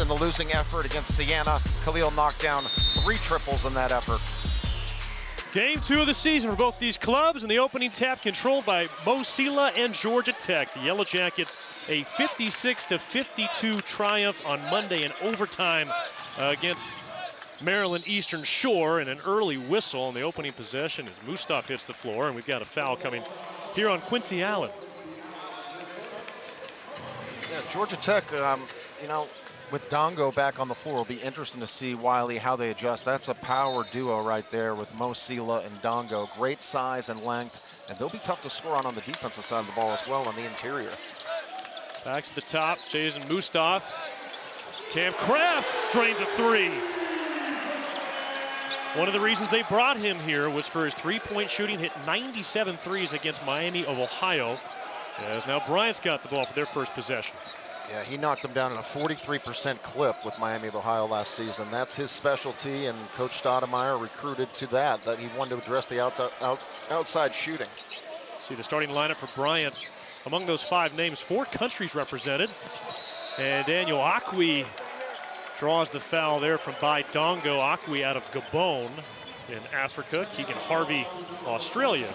In the losing effort against Siena, Khalil knocked down 3 triples in that effort. Game 2 of the season for both these clubs, and the opening tap controlled by Sylla and Georgia Tech. The Yellow Jackets a 56-52 triumph on Monday in overtime against Maryland Eastern Shore, and an early whistle on the opening possession as Mustaf hits the floor, and we've got a foul coming here on Quincy Allen. Yeah, Georgia Tech, you know, with Ndongo back on the floor, it'll be interesting to see Wiley how they adjust. That's a power duo right there with Sylla and Ndongo. Great size and length, and they'll be tough to score on the defensive side of the ball as well on the interior. Back to the top, Jason Mustaf. Cam Kraft drains a 3. One of the reasons they brought him here was for his three-point shooting, hit 97 threes against Miami of Ohio. As now Bryant's got the ball for their first possession. Yeah, he knocked them down in a 43% clip with Miami of Ohio last season. That's his specialty, and Coach Stoudemire recruited to that he wanted to address the outside shooting. See the starting lineup for Bryant. Among those 5 names, 4 countries represented. And Daniel Akwi draws the foul there from Baye Ndongo. Akwi out of Gabon in Africa. Keegan Harvey, Australia.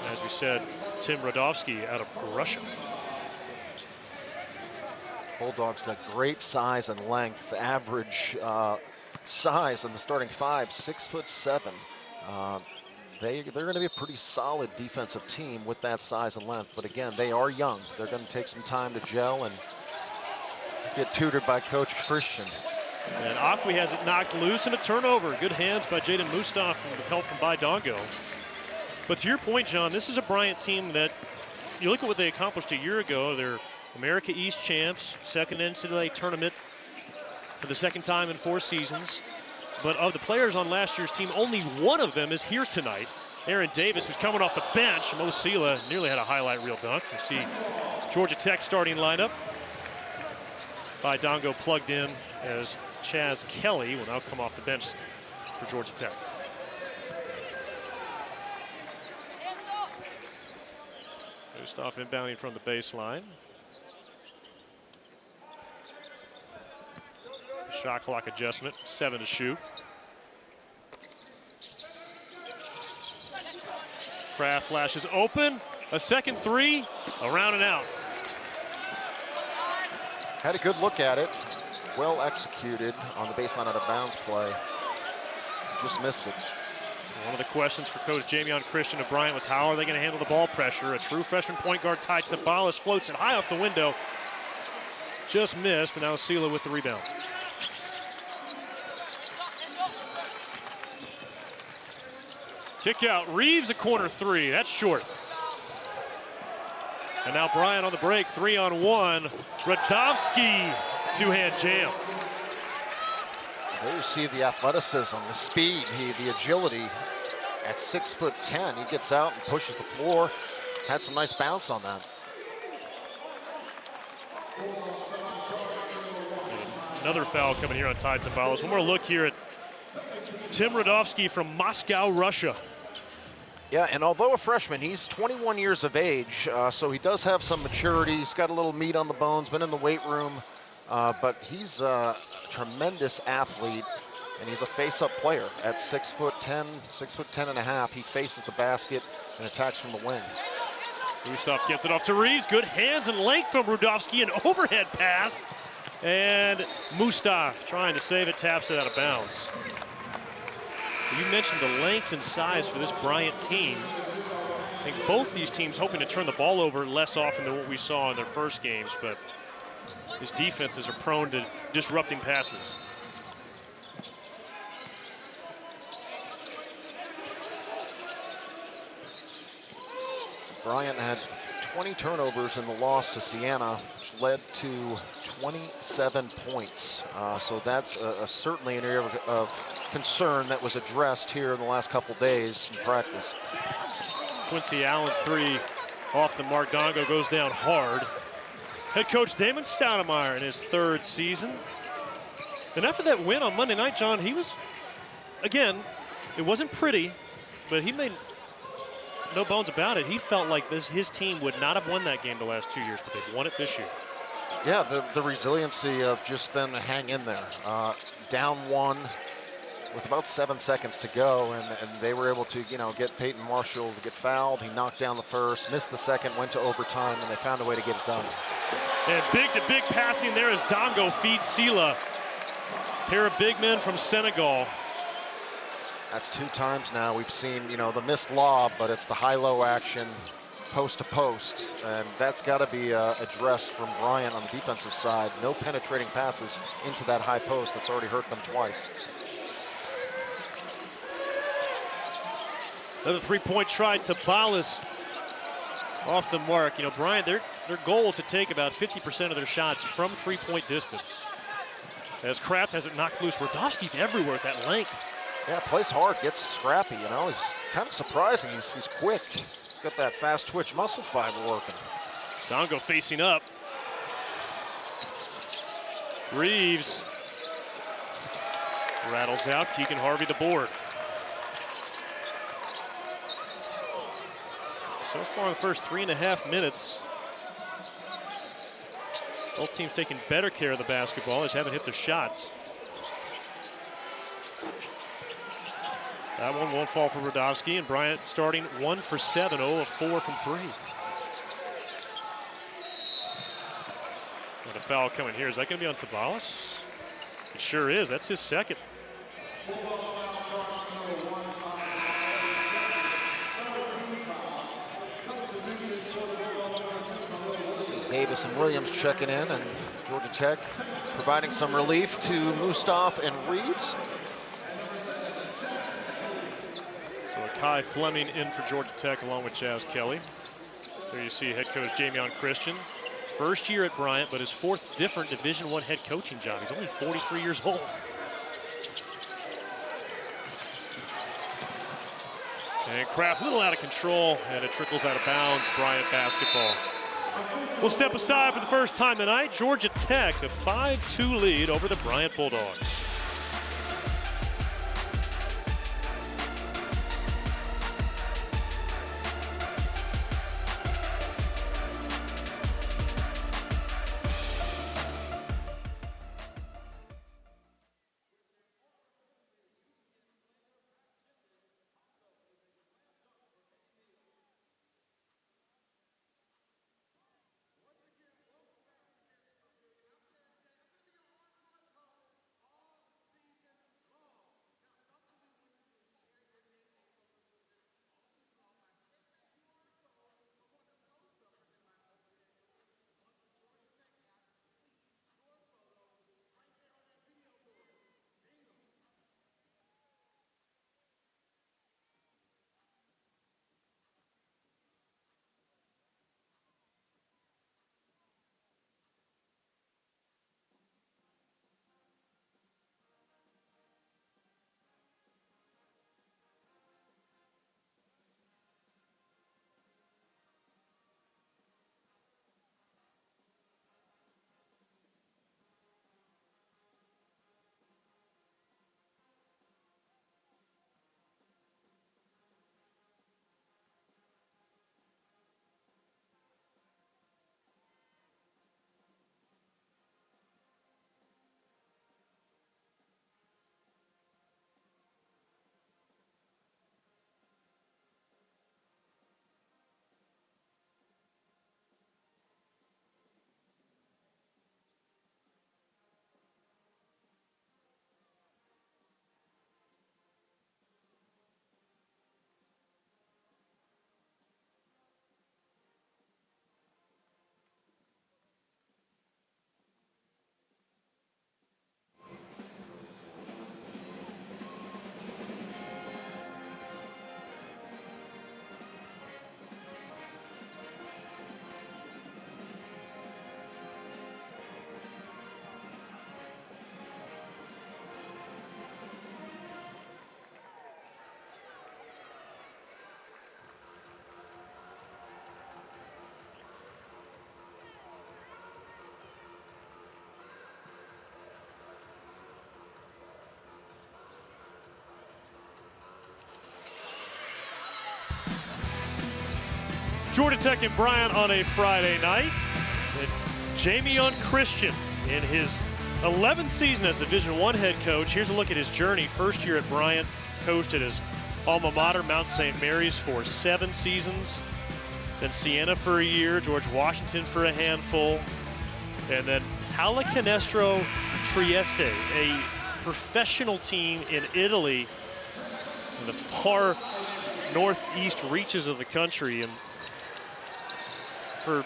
And as we said, Tim Rodofsky out of Russia. Bulldogs got great size and length. Average size in the starting 5, 6'7". They're going to be a pretty solid defensive team with that size and length. But again, they are young. They're going to take some time to gel and get tutored by Coach Christian. And Akwi has it knocked loose and a turnover. Good hands by Jaden Mustaf with help from Baye Ndongo. But to your point, John, this is a Bryant team that, you look at what they accomplished a year ago. They're America East champs, second NCAA tournament for the second time in 4 seasons. But of the players on last year's team, only one of them is here tonight. Aaron Davis, who's coming off the bench. Sylla nearly had a highlight reel dunk. You see Georgia Tech starting lineup. Baye Ndongo plugged in as Chaz Kelly will now come off the bench for Georgia Tech. Mustaf inbounding from the baseline. Shot clock adjustment, 7 to shoot. Kraft flashes open, a second 3, around and out. Had a good look at it, well executed on the baseline out of bounds play. Just missed it. One of the questions for Coach Jamion Christian of Bryant was how are they going to handle the ball pressure? A true freshman point guard, Ty Tabalis, floats it high off the window. Just missed, and now Sylla with the rebound. Kick out, Reeves a corner 3, that's short. And now Bryant on the break, 3-on-1. Radovsky, 2-hand jam. There you see the athleticism, the speed, the agility. At 6'10", he gets out and pushes the floor. Had some nice bounce on that. Another foul coming here on Ty Tabalis. One more look here at Tim Radovsky from Moscow, Russia. Yeah, and although a freshman, he's 21 years of age, so he does have some maturity. He's got a little meat on the bones, been in the weight room, but he's a tremendous athlete, and he's a face-up player. At 6'10", 6'10 and a half, he faces the basket and attacks from the wing. Mustaf gets it off to Reeves. Good hands and length from Radovsky, an overhead pass. And Mustaf trying to save it, taps it out of bounds. You mentioned the length and size for this Bryant team. I think both these teams hoping to turn the ball over less often than what we saw in their first games, but his defenses are prone to disrupting passes. Bryant had 20 turnovers in the loss to Siena, which led to 27 points. So that's certainly an area of concern that was addressed here in the last couple days in practice. Quincy Allen's 3 off the mark. Ndongo goes down hard. Head coach Damon Stoudemire in his 3rd season. And after that win on Monday night, John, he was, again, it wasn't pretty, but he made no bones about it. He felt like his team would not have won that game the last 2 years, but they've won it this year. Yeah, the resiliency of just them to hang in there. Down one with about 7 seconds to go, and they were able to, get Peyton Marshall to get fouled. He knocked down the first, missed the second, went to overtime, and they found a way to get it done. And big-to-big passing there as Ndongo feeds Sylla. Pair of big men from Senegal. That's 2 times now we've seen, the missed lob, but it's the high-low action, post to post, and that's got to be addressed from Bryant on the defensive side. No penetrating passes into that high post. That's already hurt them twice. Another three-point try. Tabalis off the mark. Bryant, their goal is to take about 50% of their shots from three-point distance. As Kraft has it knocked loose. Radovsky's everywhere at that length. Yeah, plays hard, gets scrappy, He's kind of surprising. He's quick. He's got that fast twitch muscle fiber working. Ndongo facing up. Reeves rattles out. Keegan Harvey the board. So far in the first 3.5 minutes, both teams taking better care of the basketball, just haven't hit their shots. That one won't fall for Radovsky, and Bryant starting 1 for 7, 0 of 4 from 3. And a foul coming here. Is that going to be on Tabalis? It sure is. That's his second. Davis and Williams checking in, and Georgia Tech providing some relief to Mustaf and Reeves. So Akai Fleming in for Georgia Tech along with Jazz Kelly. There you see head coach Jamion Christian. First year at Bryant, but his 4th different Division I head coaching job. He's only 43 years old. And Kraft a little out of control, and it trickles out of bounds. Bryant basketball. We'll step aside for the first time tonight. Georgia Tech, a 5-2 lead over the Bryant Bulldogs. Georgia Tech and Bryant on a Friday night. Jamion Christian in his 11th season as Division I head coach. Here's a look at his journey. First year at Bryant, coached at his alma mater, Mount St. Mary's, for 7 seasons. Then Siena for a year, George Washington for a handful, and then Pallacanestro Trieste, a professional team in Italy, in the far northeast reaches of the country. And for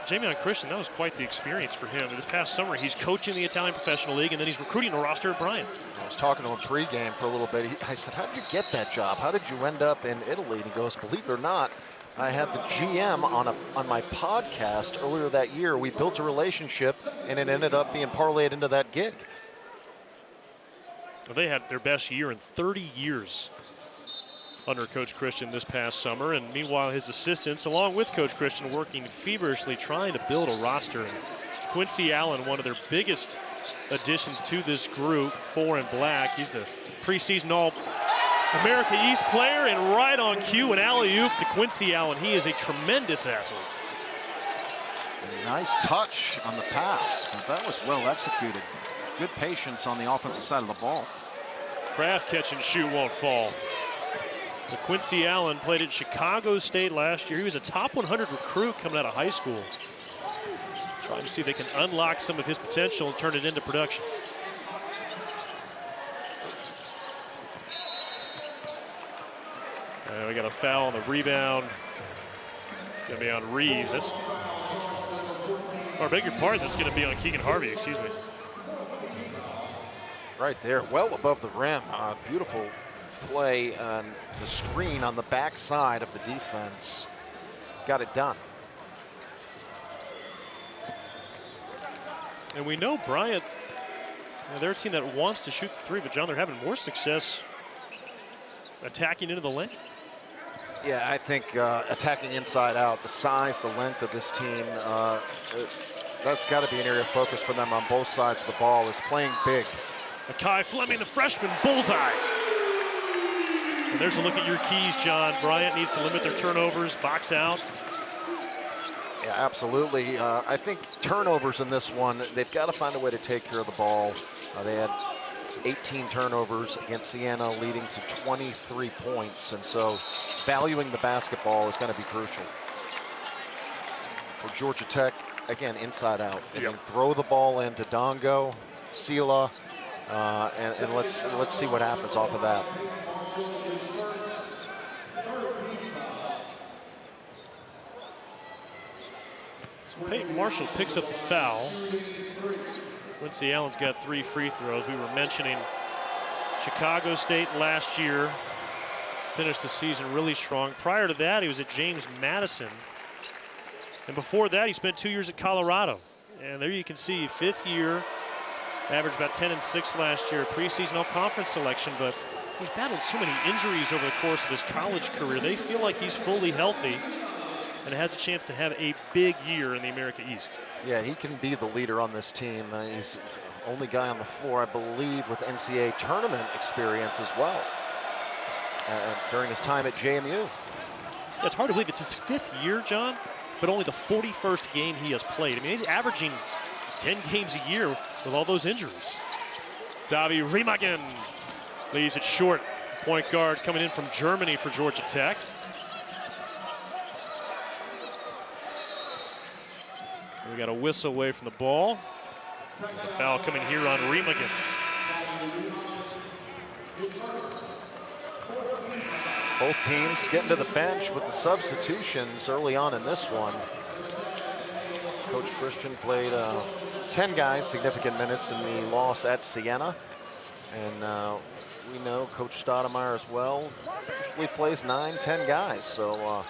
Jamion Christian, that was quite the experience for him. This past summer, he's coaching the Italian Professional League, and then he's recruiting a roster at Bryant. I was talking to him pregame for a little bit. I said, how did you get that job? How did you end up in Italy? And he goes, believe it or not, I had the GM on my podcast earlier that year. We built a relationship, and it ended up being parlayed into that gig. Well, they had their best year in 30 years under Coach Christian this past summer, and meanwhile his assistants, along with Coach Christian, working feverishly trying to build a roster. And Quincy Allen, one of their biggest additions to this group, 4 in black. He's the preseason All-America East player, and right on cue, an alley-oop to Quincy Allen. He is a tremendous athlete. Nice touch on the pass, but that was well executed. Good patience on the offensive side of the ball. Kraft catch and shoot won't fall. But Quincy Allen played at Chicago State last year. He was a top 100 recruit coming out of high school. Trying to see if they can unlock some of his potential and turn it into production. And we got a foul on the rebound. Gonna be on Reeves. Or beg your pardon, that's gonna be on Keegan Harvey, excuse me. Right there, well above the rim. Beautiful play on the screen on the backside of the defense. Got it done. And we know Bryant, they're a team that wants to shoot the three, but John, they're having more success attacking into the lane. Yeah, I think attacking inside out, the size, the length of this team, that's got to be an area of focus for them on both sides of the ball, is playing big. Akai Fleming, the freshman, bullseye. And there's a look at your keys, John. Bryant needs to limit their turnovers, box out. Yeah, absolutely. I think turnovers in this one, they've got to find a way to take care of the ball. They had 18 turnovers against Siena, leading to 23 points. And so valuing the basketball is going to be crucial. For Georgia Tech, again, inside out. They can throw the ball into Ndongo, Sylla, and let's see what happens off of that. So Peyton Marshall picks up the foul. Quincy Allen's got 3 free throws. We were mentioning Chicago State last year. Finished the season really strong. Prior to that, he was at James Madison. And before that, he spent 2 years at Colorado. And there you can see, 5th year, averaged about 10 and 6 last year, preseason all-conference selection, but he's battled so many injuries over the course of his college career. They feel like he's fully healthy and has a chance to have a big year in the America East. Yeah, he can be the leader on this team. He's the only guy on the floor, I believe, with NCAA tournament experience as well during his time at JMU. It's hard to believe it's his 5th year, John, but only the 41st game he has played. I mean, he's averaging 10 games a year with all those injuries. Davi Remagen leaves it short. Point guard coming in from Germany for Georgia Tech. We got a whistle away from the ball. The foul coming here on Remagen. Both teams getting to the bench with the substitutions early on in this one. Coach Christian played 10 guys, significant minutes in the loss at Siena. And we know Coach Stoudemire as well usually plays 9, 10 guys. So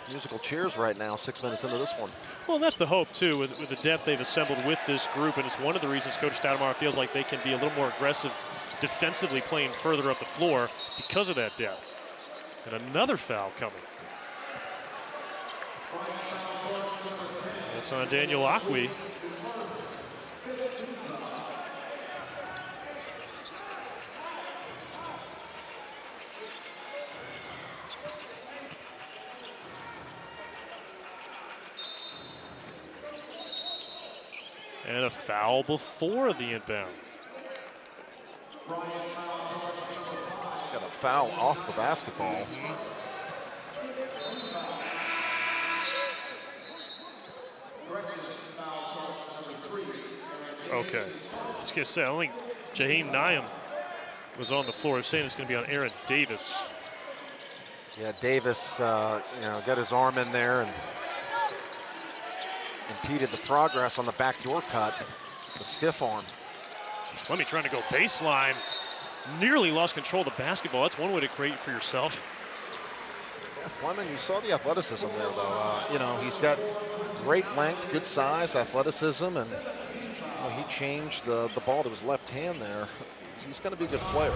musical cheers right now, 6 minutes into this one. Well, that's the hope, too, with the depth they've assembled with this group. And it's one of the reasons Coach Stoudemire feels like they can be a little more aggressive defensively, playing further up the floor because of that depth. And another foul coming. That's on Daniel Akwi. a foul before the inbound. Got a foul off the basketball. Okay. I was going to say, I don't think Jaheim Nyam was on the floor. I'm saying it's going to be on Aaron Davis. Yeah, Davis, got his arm in there and impeded the progress on the backdoor cut. The stiff arm. Fleming trying to go baseline. Nearly lost control of the basketball. That's one way to create for yourself. Yeah, Fleming, you saw the athleticism there, though. He's got great length, good size, athleticism, and he changed the ball to his left hand there. He's going to be a good player.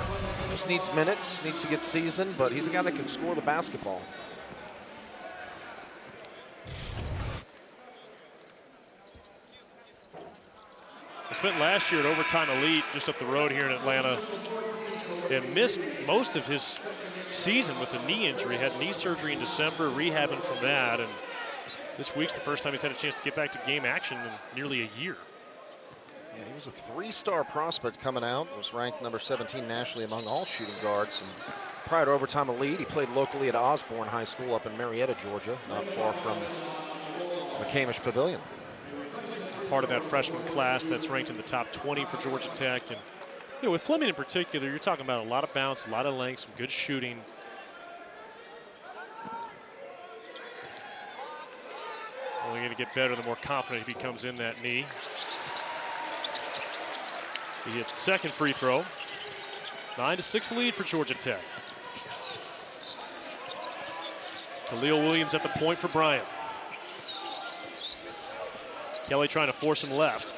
Just needs minutes, needs to get seasoned, but he's a guy that can score the basketball. I spent last year at Overtime Elite just up the road here in Atlanta and missed most of his season with a knee injury. Had knee surgery in December, rehabbing from that, and this week's the first time he's had a chance to get back to game action in nearly a year. Yeah, he was a three-star prospect coming out. Was ranked number 17 nationally among all shooting guards. And prior to Overtime Elite, he played locally at Osborne High School up in Marietta, Georgia, not far from McCamish Pavilion. Part of that freshman class that's ranked in the top 20 for Georgia Tech. And with Fleming in particular, you're talking about a lot of bounce, a lot of length, some good shooting. Only going to get better the more confident he becomes in that knee. He hits the second free throw. 9-6 lead for Georgia Tech. Khalil Williams at the point for Bryant. Kelly trying to force him left.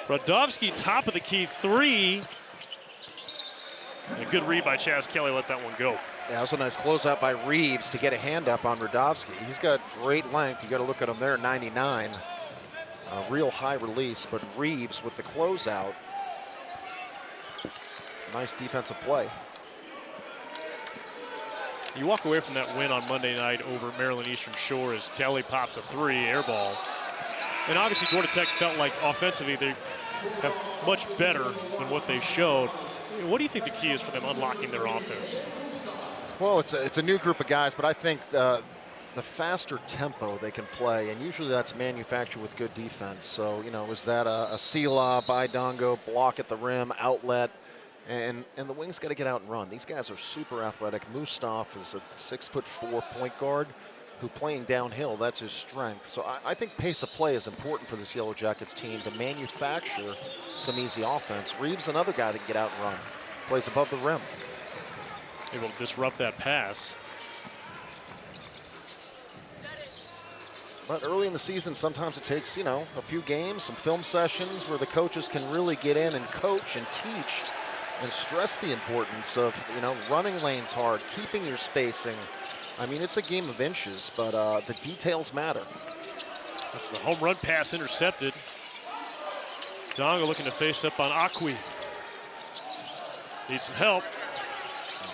Brodowski, top of the key, three. A good read by Chaz Kelly, let that one go. Yeah, that was a nice closeout by Reeves to get a hand up on Brodowski. He's got great length. You got to look at him there, 99. A real high release, but Reeves with the closeout. Nice defensive play. You walk away from that win on Monday night over Maryland Eastern Shore as Kelly pops a three, air ball. And obviously Georgia Tech felt like offensively they have much better than what they showed. What do you think the key is for them unlocking their offense? Well, it's a new group of guys, but I think the faster tempo they can play, and usually that's manufactured with good defense. So, is that a Sylla, Baye, Ndongo, block at the rim, outlet, and the wings got to get out and run. These guys are super athletic. Moustafa is a 6'4" point guard who playing downhill, that's his strength. So I think pace of play is important for this Yellow Jackets team to manufacture some easy offense. Reeves, another guy that can get out and run, plays above the rim. Able to disrupt that pass. But early in the season, sometimes it takes, a few games, some film sessions where the coaches can really get in and coach and teach and stress the importance of, running lanes hard, keeping your spacing. I mean, it's a game of inches, but the details matter. That's the home run pass intercepted. Ndongo looking to face up on Akai. Needs some help.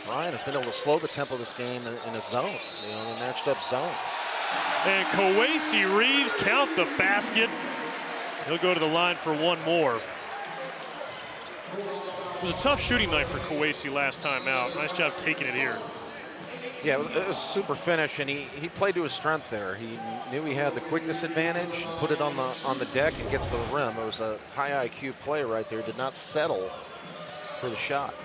Bryant has been able to slow the tempo of this game in a zone, in a matched up zone. And Kowacie Reeves count the basket. He'll go to the line for one more. It was a tough shooting night for Kowacie last time out. Nice job taking it here. Yeah, it was a super finish, and he played to his strength there. He knew he had the quickness advantage, put it on the deck and gets to the rim. It was a high IQ play right there. Did not settle for the shot.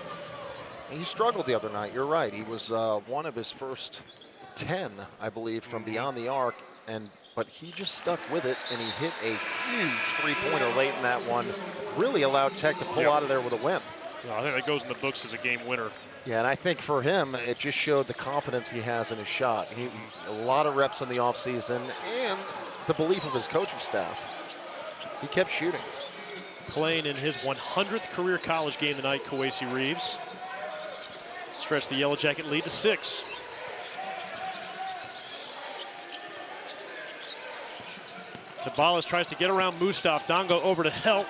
And he struggled the other night. You're right. He was one of his first 10, I believe, from beyond the arc, but he just stuck with it, and he hit a huge three-pointer late in that one. Really allowed Tech to pull out of there with a win. Well, I think that goes in the books as a game winner. Yeah, and I think for him, it just showed the confidence he has in his shot. A lot of reps in the offseason, and the belief of his coaching staff. He kept shooting. Playing in his 100th career college game tonight, Kowacie Reeves. Stretched the Yellow Jacket lead to 6. Tabalas tries to get around Moustafa. Ndongo over to help.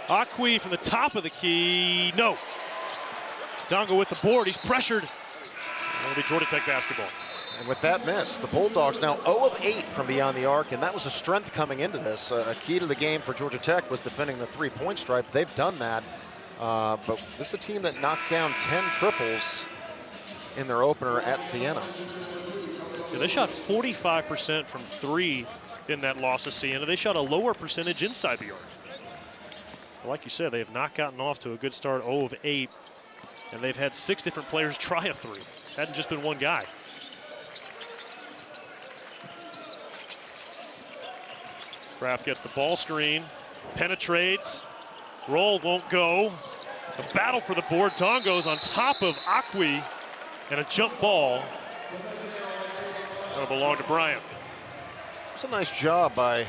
Akai from the top of the key. No. Ndongo with the board. He's pressured. It'll be Georgia Tech basketball. And with that miss, the Bulldogs now 0 of 8 from beyond the arc, and that was a strength coming into this. A key to the game for Georgia Tech was defending the three-point stripe. They've done that, but this is a team that knocked down 10 triples in their opener at Siena. Yeah, they shot 45% from three in that loss to Siena. They shot a lower percentage inside the arc. Like you said, they have not gotten off to a good start, 0 of 8, and they've had 6 different players try a three. Hadn't just been one guy. Kraft gets the ball screen, penetrates, roll won't go. The battle for the board. Ndongo's on top of Akai, and a jump ball. That'll belong to Bryant. It's a nice job by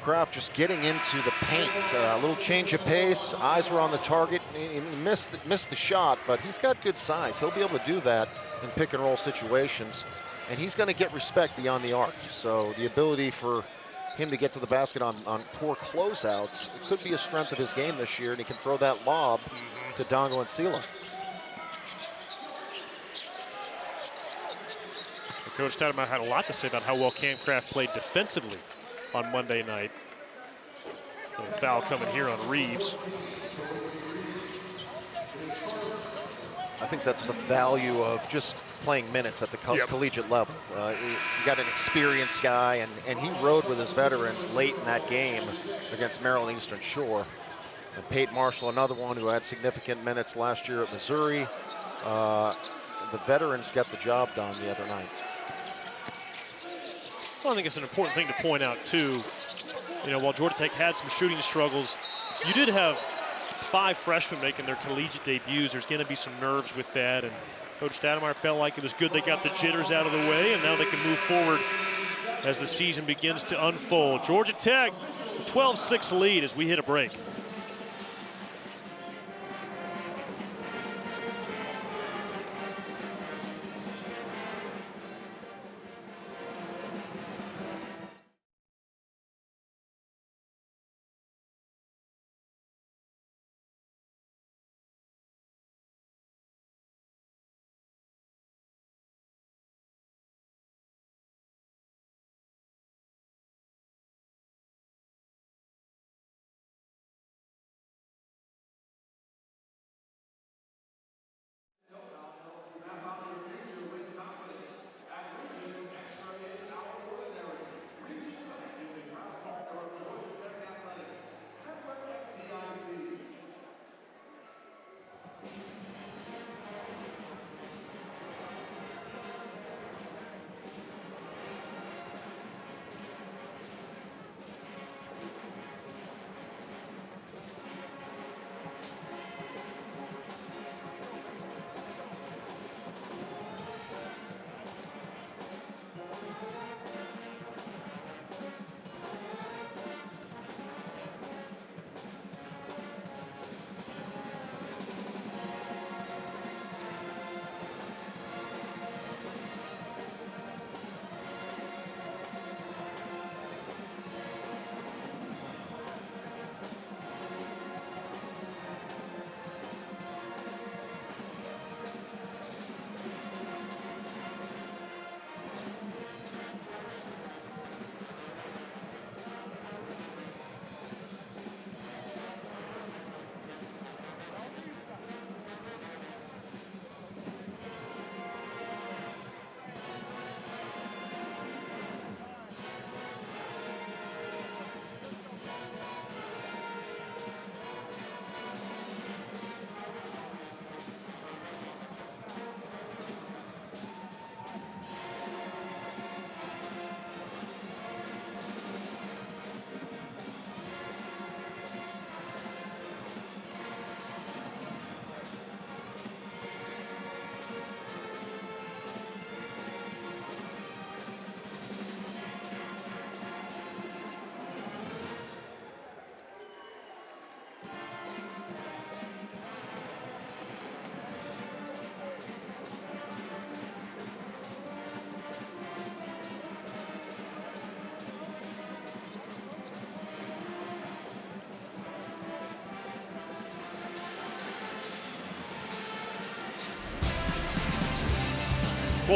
Kraft just getting into the paint. A little change of pace, eyes were on the target. He missed the shot, but he's got good size. He'll be able to do that in pick and roll situations, and he's going to get respect beyond the arc. So the ability for him to get to the basket on poor closeouts, it could be a strength of his game this year, and he can throw that lob to Ndongo and Sylla. Coach Stoudemire had a lot to say about how well Cam Kraft played defensively on Monday night. A foul coming here on Reeves. I think that's the value of just playing minutes at the collegiate level. You got an experienced guy, and he rode with his veterans late in that game against Maryland Eastern Shore. And Peyton Marshall, another one who had significant minutes last year at Missouri. The veterans got the job done the other night. Well, I think it's an important thing to point out, too. You know, while Georgia Tech had some shooting struggles, you did have 5 freshmen making their collegiate debuts. There's going to be some nerves with that, and Coach Stoudemire felt like it was good they got the jitters out of the way, and now they can move forward as the season begins to unfold. Georgia Tech, 12-6 lead as we hit a break.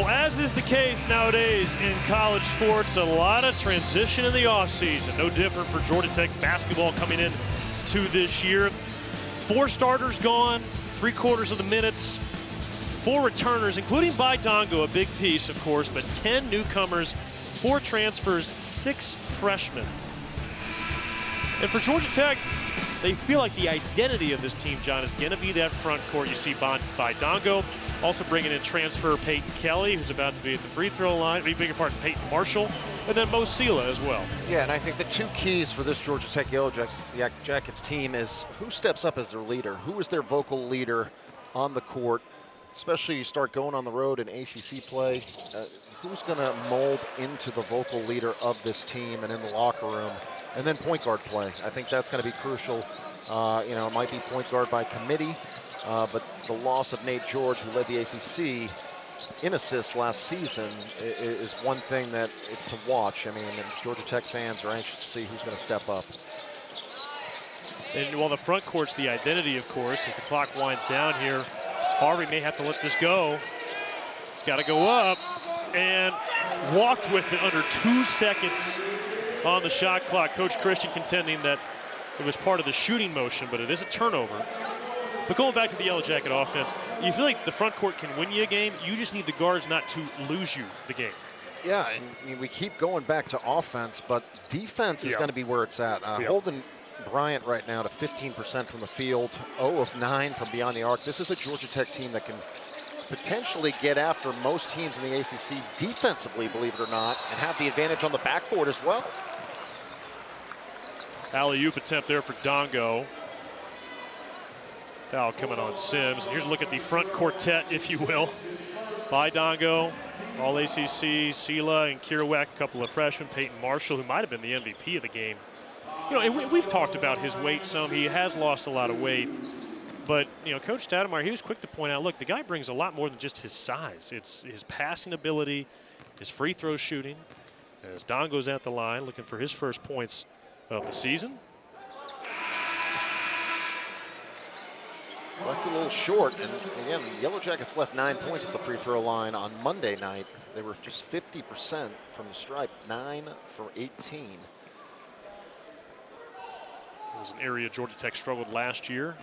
Well, as is the case nowadays in college sports, a lot of transition in the offseason. No different for Georgia Tech basketball coming in to this year. 4 starters gone, 3/4 of the minutes, 4 returners, including Baye, a big piece, of course, but 10 newcomers, 4 transfers, 6 freshmen. And for Georgia Tech, they feel like the identity of this team, John, is going to be that front court. You see Baye, also bringing in transfer Peyton Kelly, who's about to be at the free throw line. Bigger part, Peyton Marshall, and then Sylla as well. Yeah, and I think the 2 keys for this Georgia Tech Yellow Jackets team is who steps up as their leader, who is their vocal leader on the court, especially you start going on the road in ACC play. Who's going to mold into the vocal leader of this team and in the locker room? And then point guard play. I think that's going to be crucial. It might be point guard by committee, but the loss of Nate George, who led the ACC in assists last season, is one thing that it's to watch. I mean, Georgia Tech fans are anxious to see who's going to step up. And while the front court's the identity, of course, as the clock winds down here, Harvey may have to let this go. He's got to go up and walked with it under 2 seconds on the shot clock. Coach Christian contending that it was part of the shooting motion, but it is a turnover. But going back to the Yellow Jacket offense, you feel like the front court can win you a game. You just need the guards not to lose you the game. Yeah, and we keep going back to offense, but defense is going to be where it's at. Holding Bryant right now to 15% from the field, 0 of 9 from beyond the arc. This is a Georgia Tech team that can potentially get after most teams in the ACC defensively, believe it or not, and have the advantage on the backboard as well. Alley-oop attempt there for Ndongo. Foul coming on Sims. And here's a look at the front quartet, if you will. Baye, Ndongo, all ACC, Sylla and Kowacie, a couple of freshmen, Peyton Marshall, who might have been the MVP of the game. And we've talked about his weight some. He has lost a lot of weight. But, Coach Stoudemire, he was quick to point out, look, the guy brings a lot more than just his size. It's his passing ability, his free throw shooting. As Ndongo's at the line, looking for his first points of the season. Left a little short, and again, Yellow Jackets left 9 points at the free throw line on Monday night. They were just 50% from the stripe, 9 for 18. It was an area Georgia Tech struggled last year.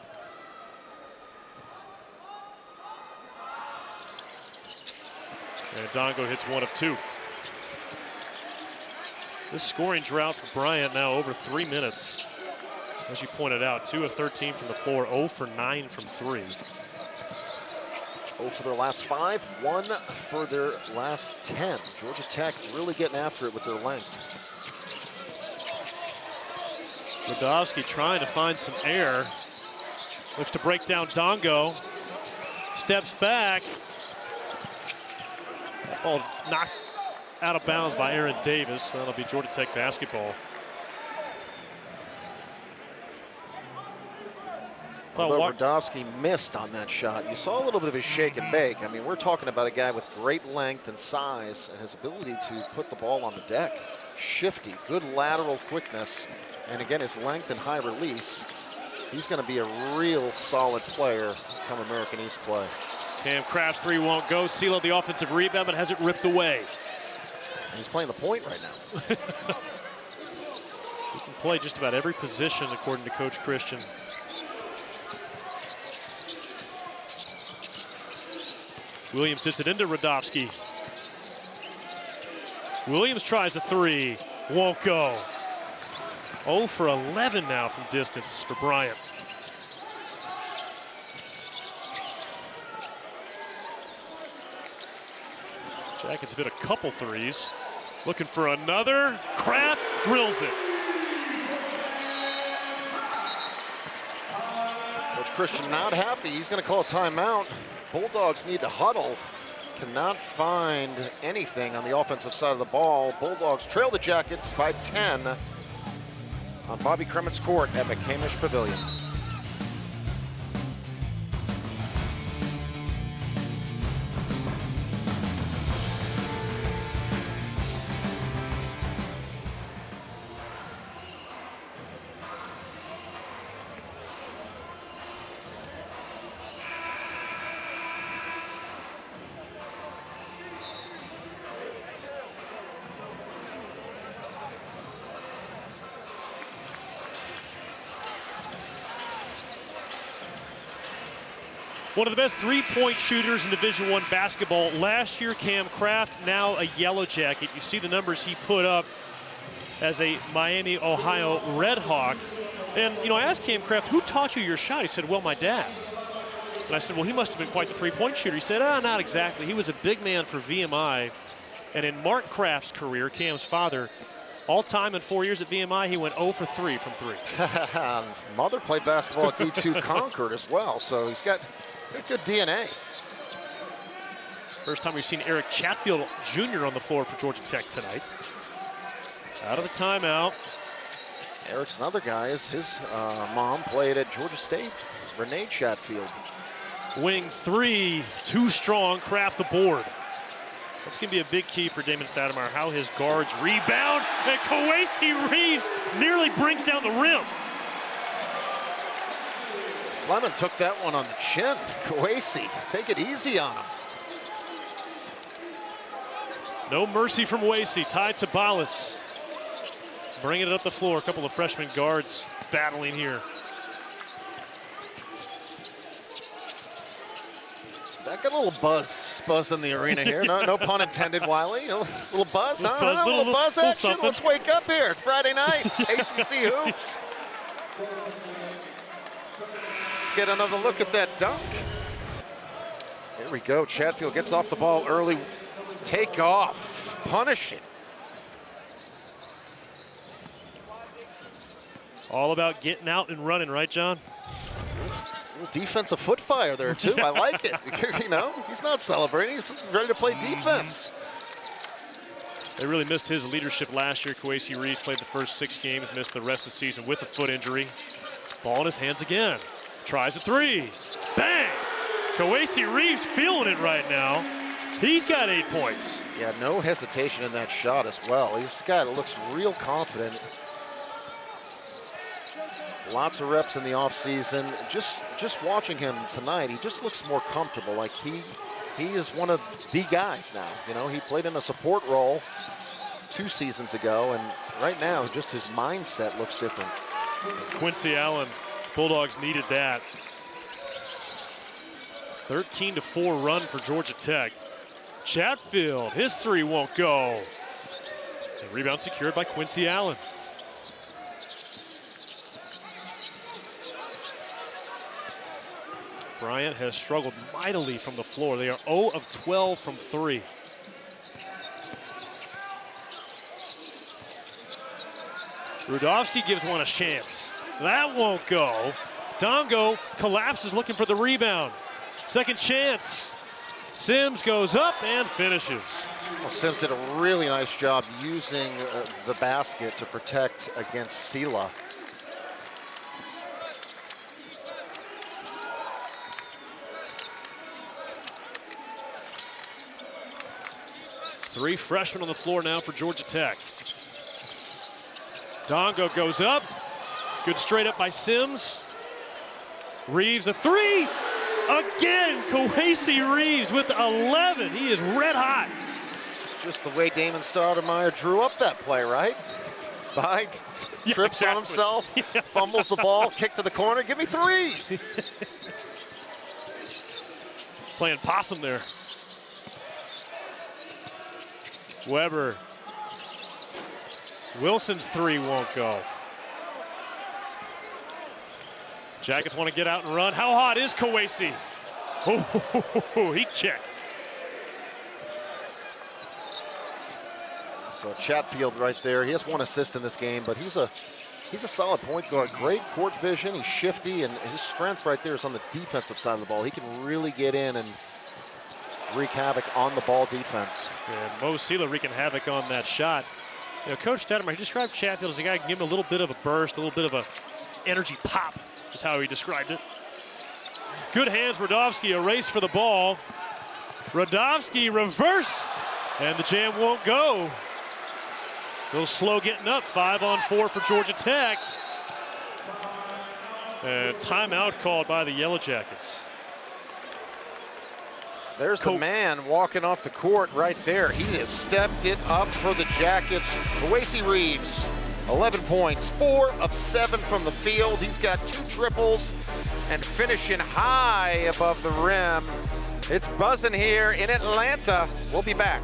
And Ndongo hits 1 of 2. This scoring drought for Bryant now over 3 minutes. As you pointed out, 2 of 13 from the floor, 0 for 9 from 3. 0 for their last 5, 1 for their last 10. Georgia Tech really getting after it with their length. Radovsky trying to find some air. Looks to break down Ndongo. Steps back. That ball knocked out of bounds by Aaron Davis. That'll be Georgia Tech basketball. Although Radovsky missed on that shot, you saw a little bit of his shake and bake. I mean, we're talking about a guy with great length and size and his ability to put the ball on the deck. Shifty, good lateral quickness, and again, his length and high release. He's going to be a real solid player come American East play. Cam Kraft's 3 won't go. Sylla the offensive rebound, but has it ripped away. And he's playing the point right now. He can play just about every position, according to Coach Christian. Williams hits it into Radovsky. Williams tries a 3, won't go. 0 for 11 now from distance for Bryant. Jackets have hit a couple threes. Looking for another. Kraft drills it. Coach Christian not happy. He's going to call a timeout. Bulldogs need to huddle. Cannot find anything on the offensive side of the ball. Bulldogs trail the Jackets by 10 on Bobby Krement's court at McCamish Pavilion. One of the best three-point shooters in Division I basketball. Last year, Cam Kraft, now a Yellow Jacket. You see the numbers he put up as a Miami, Ohio Red Hawk. And, you know, I asked Cam Kraft, who taught you your shot? He said, well, my dad. And I said, well, he must have been quite the three-point shooter. He said, not exactly. He was a big man for VMI. And in Mark Kraft's career, Cam's father, all-time in 4 years at VMI, he went 0 for 3 from 3. Mother played basketball at D2 Concord as well, so he's got good DNA. First time we've seen Eric Chatfield Jr. on the floor for Georgia Tech tonight. Out of the timeout. Eric's another guy. His mom played at Georgia State, Renee Chatfield. Wing three, too strong, Kraft the board. That's going to be a big key for Damon Stoudemire, how his guards rebound, and Kowacie Reeves nearly brings down the rim. Fleming took that one on the chin. Kowacie, take it easy on him. No mercy from Wasey. Ty Tabalis bringing it up the floor. A couple of freshman guards battling here. That got a little buzz in the arena here. No pun intended, Wiley. A little buzz, huh? Buzz, A little buzz action. something. Let's wake up here. It's Friday night. ACC hoops. Let's get another look at that dunk. Here we go. Chatfield gets off the ball early. Take off. Punish it. All about getting out and running, right, John? A little defensive foot fire there, too. I like it. You know, he's not celebrating. He's ready to play defense. They really missed his leadership last year. Kowacie Reeves played the first 6 games, missed the rest of the season with a foot injury. Ball in his hands again. Tries a three. Bang! Kowacie Reeves feeling it right now. He's got 8 points. Yeah, no hesitation in that shot as well. This guy looks real confident. Lots of reps in the offseason. Just watching him tonight, he just looks more comfortable. Like he is one of the guys now. You know, he played in a support role 2 seasons ago, and right now, just his mindset looks different. Quincy Allen, Bulldogs needed that. 13-4 run for Georgia Tech. Chatfield, his 3 won't go. The rebound secured by Quincy Allen. Bryant has struggled mightily from the floor. They are 0 of 12 from 3. Rudovsky gives one a chance. That won't go. Ndongo collapses looking for the rebound. Second chance. Sims goes up and finishes. Well, Sims did a really nice job using the basket to protect against Sylla. Three freshmen on the floor now for Georgia Tech. Ndongo goes up. Good straight up by Sims. Reeves a 3. Again, Kowacie Reeves with 11. He is red hot. It's just the way Damon Stoudemire drew up that play, right? Baye trips on himself, fumbles the ball, kick to the corner. Give me 3. Playing possum there. Weber. Wilson's 3 won't go. Jackets want to get out and run. How hot is Kowacie? Oh, heat check. So Chatfield right there. He has 1 assist in this game, but he's a solid point guard. Great court vision. He's shifty, and his strength right there is on the defensive side of the ball. He can really get in and wreak havoc on the ball defense. And Mo Sylla wreaking havoc on that shot. You know, Coach Stoudemire, he described Chatfield as a guy who can give him a little bit of a burst, a little bit of a energy pop, is how he described it. Good hands, Radovsky, a race for the ball. Radovsky reverse, and the jam won't go. A little slow getting up, 5-on-4 for Georgia Tech. And timeout called by the Yellow Jackets. There's the man walking off the court right there. He has stepped it up for the Jackets. Kowacie Reeves 11 points, 4 of 7 from the field. He's got 2 triples and finishing high above the rim. It's buzzing here in Atlanta. We'll be back.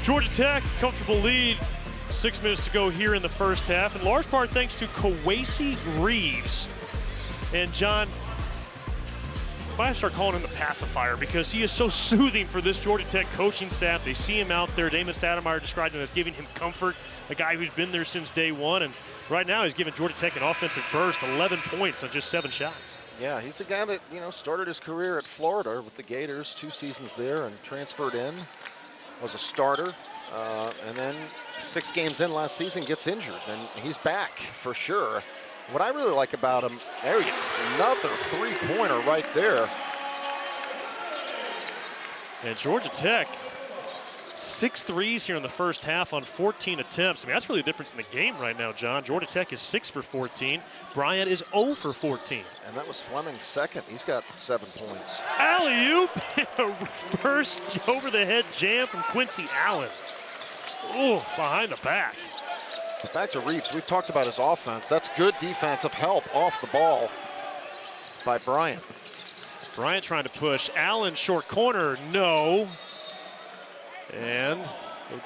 Georgia Tech, comfortable lead. 6 minutes to go here in the first half, in large part thanks to Kowacie Reeves. And John, I might start calling him the pacifier because he is so soothing for this Georgia Tech coaching staff. They see him out there. Damon Stoudemire described him as giving him comfort, a guy who's been there since day one. And right now he's giving Georgia Tech an offensive burst, 11 points on just 7 shots. Yeah, he's the guy that, started his career at Florida with the Gators, 2 seasons there, and transferred in, was a starter, and then 6 games in last season gets injured, and he's back for sure. What I really like about him, there you go, another 3-pointer right there. And Georgia Tech, 6 threes here in the first half on 14 attempts. I mean, that's really the difference in the game right now, John. Georgia Tech is 6 for 14. Bryant is 0 for 14. And that was Fleming's second. He's got 7 points. Alley-oop, a reverse over-the-head jam from Quincy Allen. Ooh, behind the back. But back to Reeves. We've talked about his offense. That's good defensive help off the ball by Bryant. Bryant trying to push. Allen, short corner, no. And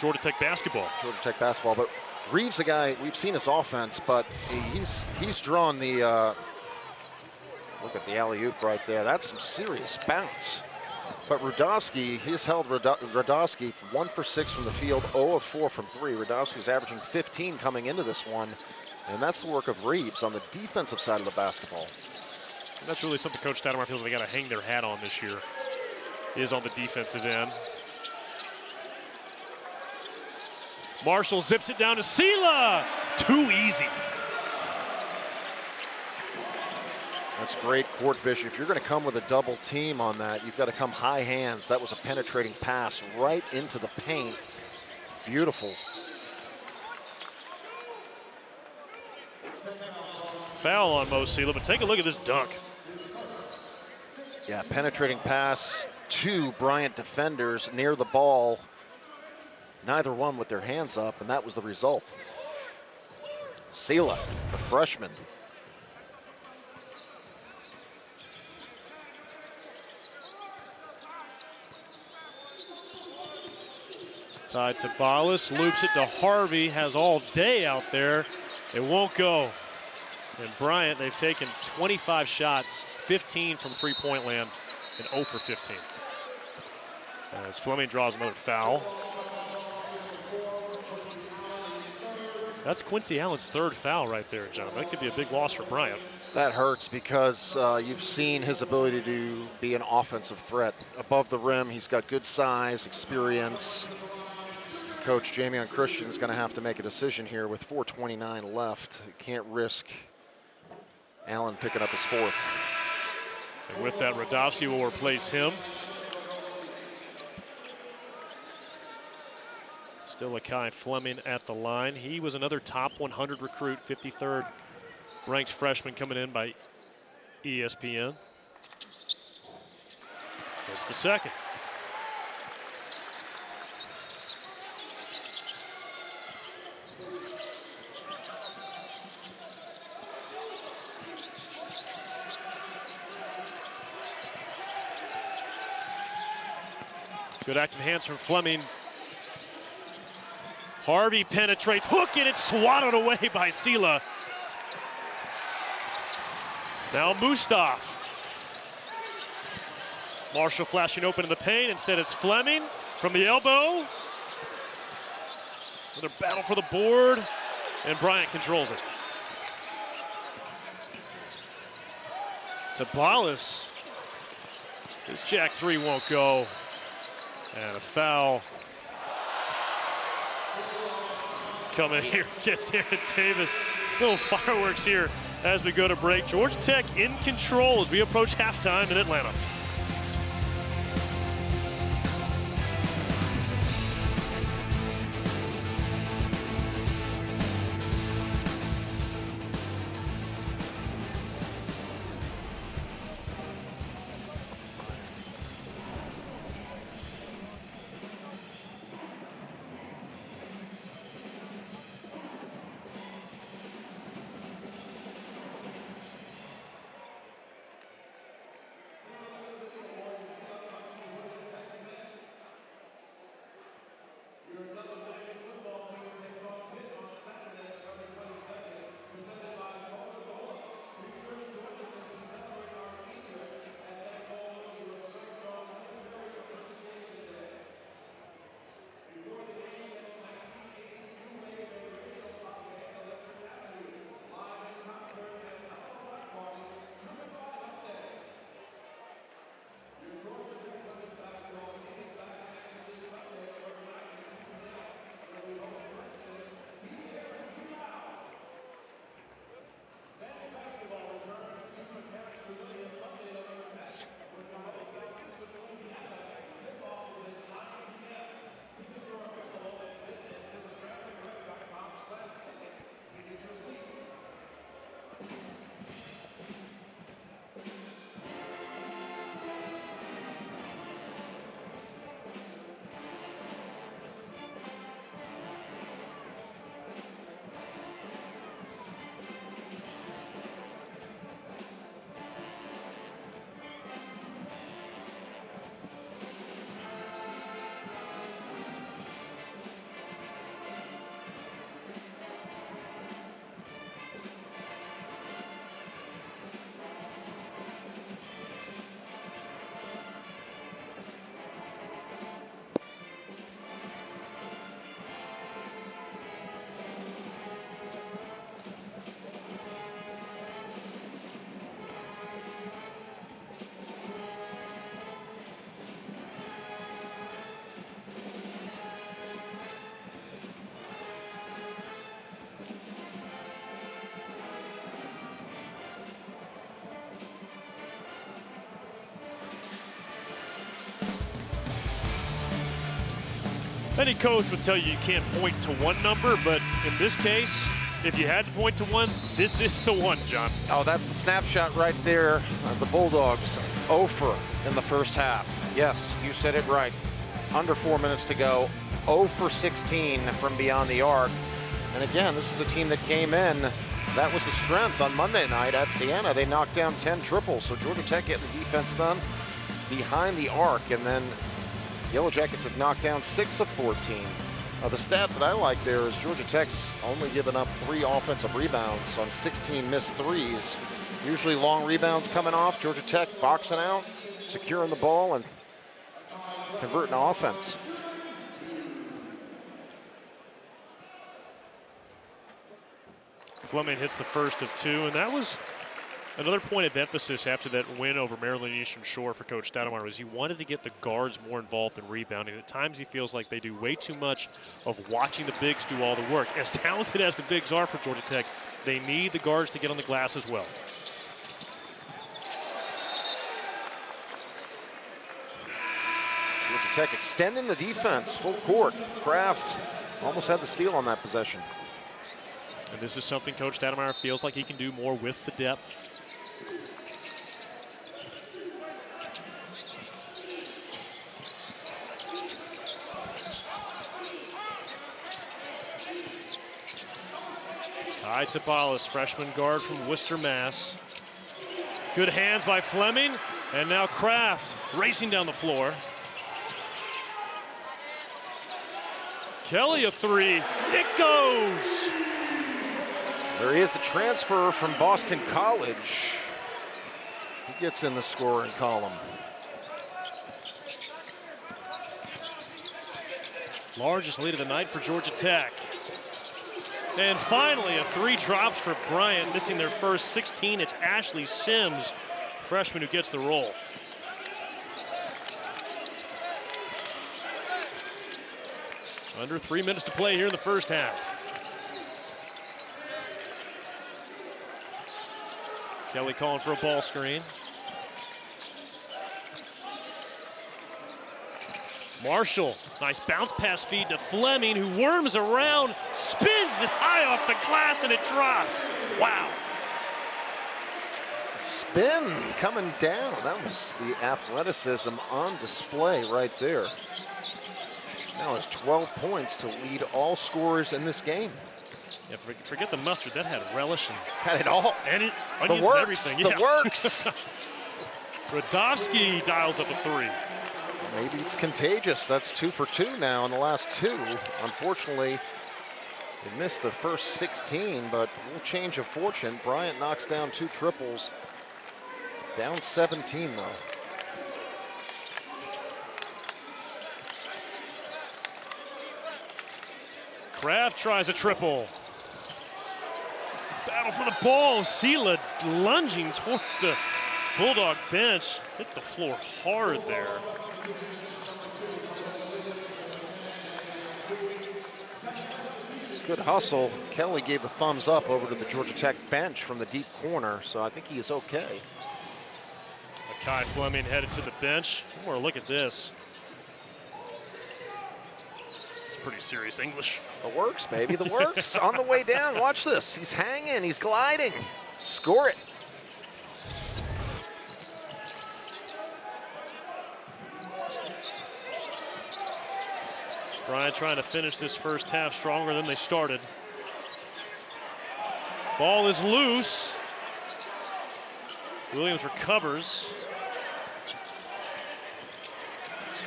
Georgia Tech basketball. Georgia Tech basketball, but Reeves, a guy, we've seen his offense, but he's drawn the, look at the alley-oop right there. That's some serious bounce. But Rudowski, he's held Rudowski 1 for 6 from the field, 0 of 4 from 3. Rudowski's averaging 15 coming into this one, and that's the work of Reeves on the defensive side of the basketball. And that's really something Coach Stoudemire feels they got to hang their hat on this year, is on the defensive end. Marshall zips it down to Sylla. Too easy. That's great court vision. If you're going to come with a double team on that, you've got to come high hands. That was a penetrating pass right into the paint. Beautiful. Foul on Sylla, but take a look at this dunk. Yeah, penetrating pass to Bryant defenders near the ball. Neither one with their hands up, and that was the result. Sylla, the freshman. Tied to Ballas, loops it to Harvey, has all day out there. It won't go. And Bryant, they've taken 25 shots, 15 from three-point land, and 0 for 15. As Fleming draws another foul. That's Quincy Allen's third foul right there, John. That could be a big loss for Bryant. That hurts because you've seen his ability to be an offensive threat. Above the rim, he's got good size, experience. Coach Jamion Christian is going to have to make a decision here with 4:29 left. He can't risk Allen picking up his fourth. And with that, Radowski will replace him. Still Akai Fleming at the line. He was another top 100 recruit, 53rd ranked freshman coming in by ESPN. That's the second. Good active hands from Fleming. Harvey penetrates, hook, and it's swatted away by Sylla. Now Moustafa. Marshall flashing open in the paint. Instead it's Fleming from the elbow. Another battle for the board, and Bryant controls it. To Ballas. His jack three won't go. And a foul. Coming here against Aaron Davis. Little fireworks here as we go to break. Georgia Tech in control as we approach halftime in Atlanta. Any coach would tell you can't point to one number, but in this case, if you had to point to one, this is the one, John. Oh, that's the snapshot right there. The Bulldogs 0 for in the first half. Yes, you said it right. Under 4 minutes to go. 0 for 16 from beyond the arc. And again, this is a team that came in. That was the strength on Monday night at Siena. They knocked down 10 triples. So Georgia Tech getting the defense done behind the arc. And then Yellow Jackets have knocked down 6 of 14. The stat that I like there is Georgia Tech's only given up 3 offensive rebounds on 16 missed threes. Usually long rebounds coming off. Georgia Tech boxing out, securing the ball, and converting offense. Fleming hits the first of 2, and that was another point of emphasis after that win over Maryland Eastern Shore for Coach Stoudemire was he wanted to get the guards more involved in rebounding. At times he feels like they do way too much of watching the bigs do all the work. As talented as the bigs are for Georgia Tech, they need the guards to get on the glass as well. Georgia Tech extending the defense, full court. Kraft almost had the steal on that possession. And this is something Coach Stoudemire feels like he can do more with the depth. Ty Tabalis, freshman guard from Worcester, Mass. Good hands by Fleming, and now Kraft racing down the floor. Kelly a 3, it goes! There he is, the transfer from Boston College. He gets in the scoring column. Largest lead of the night for Georgia Tech. And finally, a 3 drops for Bryant, missing their first 16. It's Ashley Sims, freshman, who gets the roll. Under 3 minutes to play here in the first half. Kelly calling for a ball screen. Marshall, nice bounce pass feed to Fleming, who worms around, spins it high off the glass, and it drops. Wow. Spin coming down. That was the athleticism on display right there. Now it's 12 points to lead all scorers in this game. Yeah, forget the mustard. That had relish and Had it all. onions The and works. everything. The Yeah. works. Radovsky dials up a 3. Maybe it's contagious. That's 2 for 2 now in the last 2. Unfortunately, they missed the first 16, but we'll change of fortune. Bryant knocks down 2 triples. Down 17 though. Kraft tries a triple. Battle for the ball. Sylla lunging towards the Bulldog bench. Hit the floor hard there. Good hustle. Kelly gave the thumbs up over to the Georgia Tech bench from the deep corner, so I think he is okay. Akai Fleming headed to the bench. One more look at this. It's pretty serious English. The works, baby, the works. On the way down, watch this. He's hanging, he's gliding. Score it. Bryant trying to finish this first half stronger than they started. Ball is loose. Williams recovers.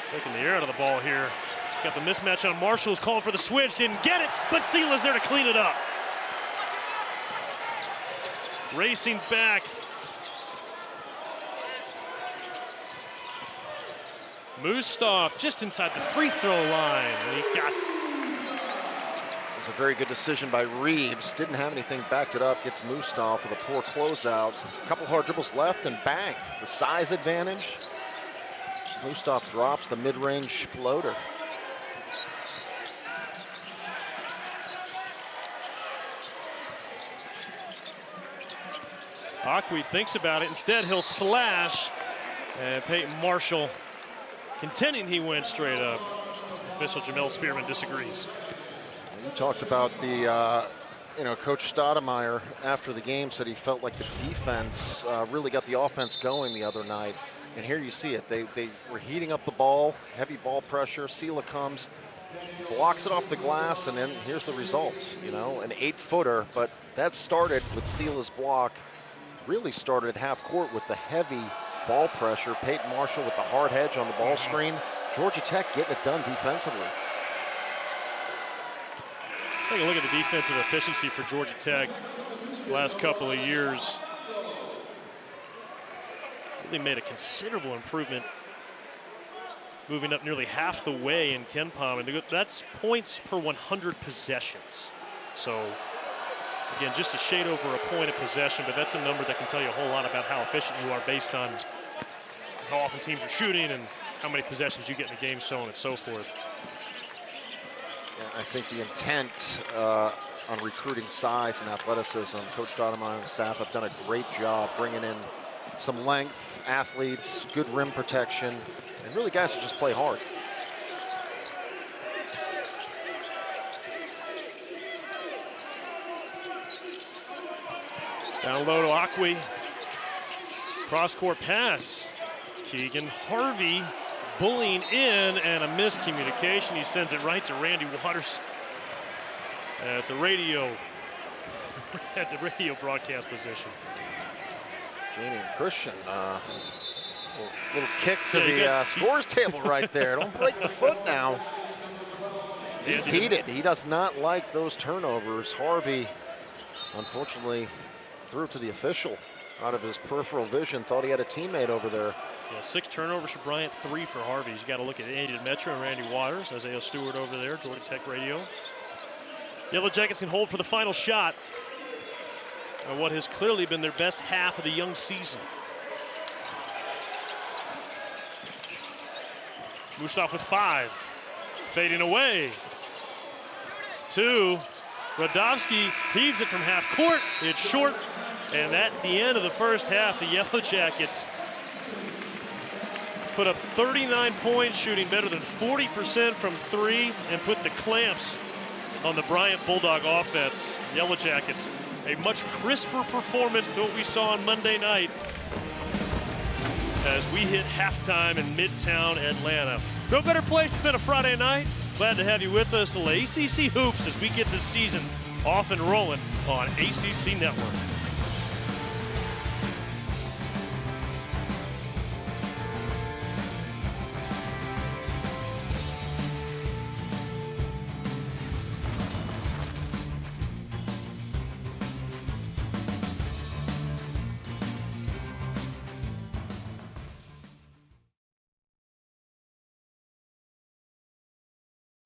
Taking the air out of the ball here. Got the mismatch on Marshall, who's calling for the switch, didn't get it, but Sylla's there to clean it up. Racing back. Moustafa just inside the free throw line. And he got It was a very good decision by Reeves. Didn't have anything, backed it up, gets Moustafa with a poor closeout. A couple hard dribbles left and bang. The size advantage. Moustafa drops the mid-range floater. Kowacie thinks about it. Instead, he'll slash. And Peyton Marshall contending he went straight up. Official Jamel Spearman disagrees. You talked about the, Coach Stoudemire after the game said he felt like the defense really got the offense going the other night. And here you see it. They were heating up the ball, heavy ball pressure. Sylla comes, blocks it off the glass, and then here's the result. An 8-footer. But that started with Sylla's block. Really started at half court with the heavy ball pressure. Peyton Marshall with the hard hedge on the ball screen. Georgia Tech getting it done defensively. Let's take a look at the defensive efficiency for Georgia Tech the last couple of years. Really made a considerable improvement, moving up nearly half the way in KenPom, and that's points per 100 possessions. So again, just a shade over a point a possession, but that's a number that can tell you a whole lot about how efficient you are based on how often teams are shooting and how many possessions you get in a game, so on and so forth. Yeah, I think the intent on recruiting size and athleticism, Coach Stoudemire and the staff have done a great job bringing in some length, athletes, good rim protection, and really guys who just play hard. Down low to Akwi. Cross-court pass. Keegan Harvey bullying in, and a miscommunication. He sends it right to Randy Waters at the radio broadcast position. Jamie and Christian, little kick to the scores table right there. Don't break the foot now. He's heated. He does not like those turnovers. Harvey, unfortunately, threw it to the official out of his peripheral vision. Thought he had a teammate over there. Yeah, 6 turnovers for Bryant, 3 for Harvey. You got to look at Andy Metro and Randy Waters, Isaiah Stewart over there, Georgia Tech radio. Yellow Jackets can hold for the final shot on what has clearly been their best half of the young season. Moustafa with 5, fading away. 2, Radovsky heaves it from half court. It's short, and at the end of the first half, the Yellow Jackets put up 39 points, shooting better than 40% from 3, and put the clamps on the Bryant Bulldog offense. Yellow Jackets, a much crisper performance than what we saw on Monday night as we hit halftime in Midtown Atlanta. No better place to spend a Friday night. Glad to have you with us. ACC Hoops as we get this season off and rolling on ACC Network.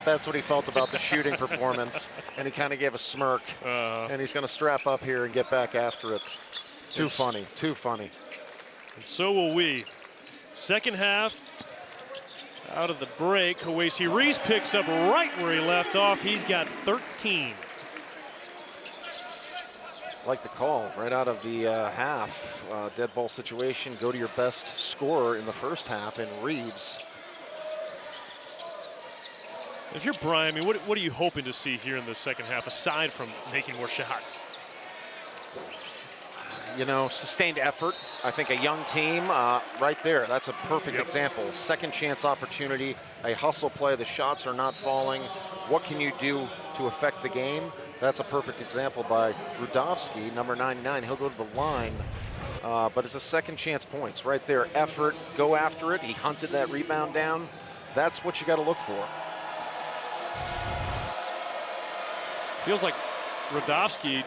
That's what he felt about the shooting performance, and he kind of gave a smirk. And he's going to strap up here and get back after it. Too funny, too funny. And so will we. Second half, out of the break, Kowacie Reeves picks up right where he left off. He's got 13. Like the call right out of the half. Dead ball situation, go to your best scorer in the first half, and Reeves. If you're Bryant, I mean, what are you hoping to see here in the second half, aside from making more shots? Sustained effort. I think a young team right there, that's a perfect example. Second chance opportunity, a hustle play, the shots are not falling. What can you do to affect the game? That's a perfect example by Radovsky, number 99. He'll go to the line, but it's a second chance points right there. Effort, go after it. He hunted that rebound down. That's what you got to look for. Feels like Radovsky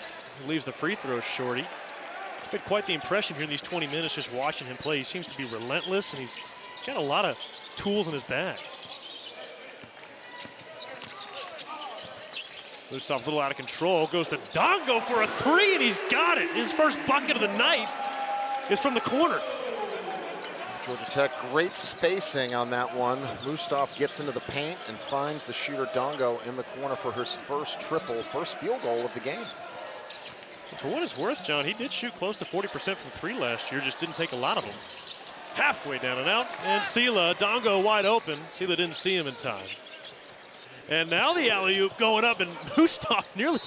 leaves the free throws short. It's been quite the impression here in these 20 minutes just watching him play. He seems to be relentless, and he's got a lot of tools in his bag. Loose off a little out of control, goes to Ndongo for a 3, and he's got it. His first bucket of the night is from the corner. Georgia Tech, great spacing on that one. Moustafa gets into the paint and finds the shooter Ndongo in the corner for his first triple, first field goal of the game. For what it's worth, John, he did shoot close to 40% from 3 last year, just didn't take a lot of them. Halfway down and out, and Sylla, Ndongo wide open. Sylla didn't see him in time. And now the alley-oop going up, and Moustafa nearly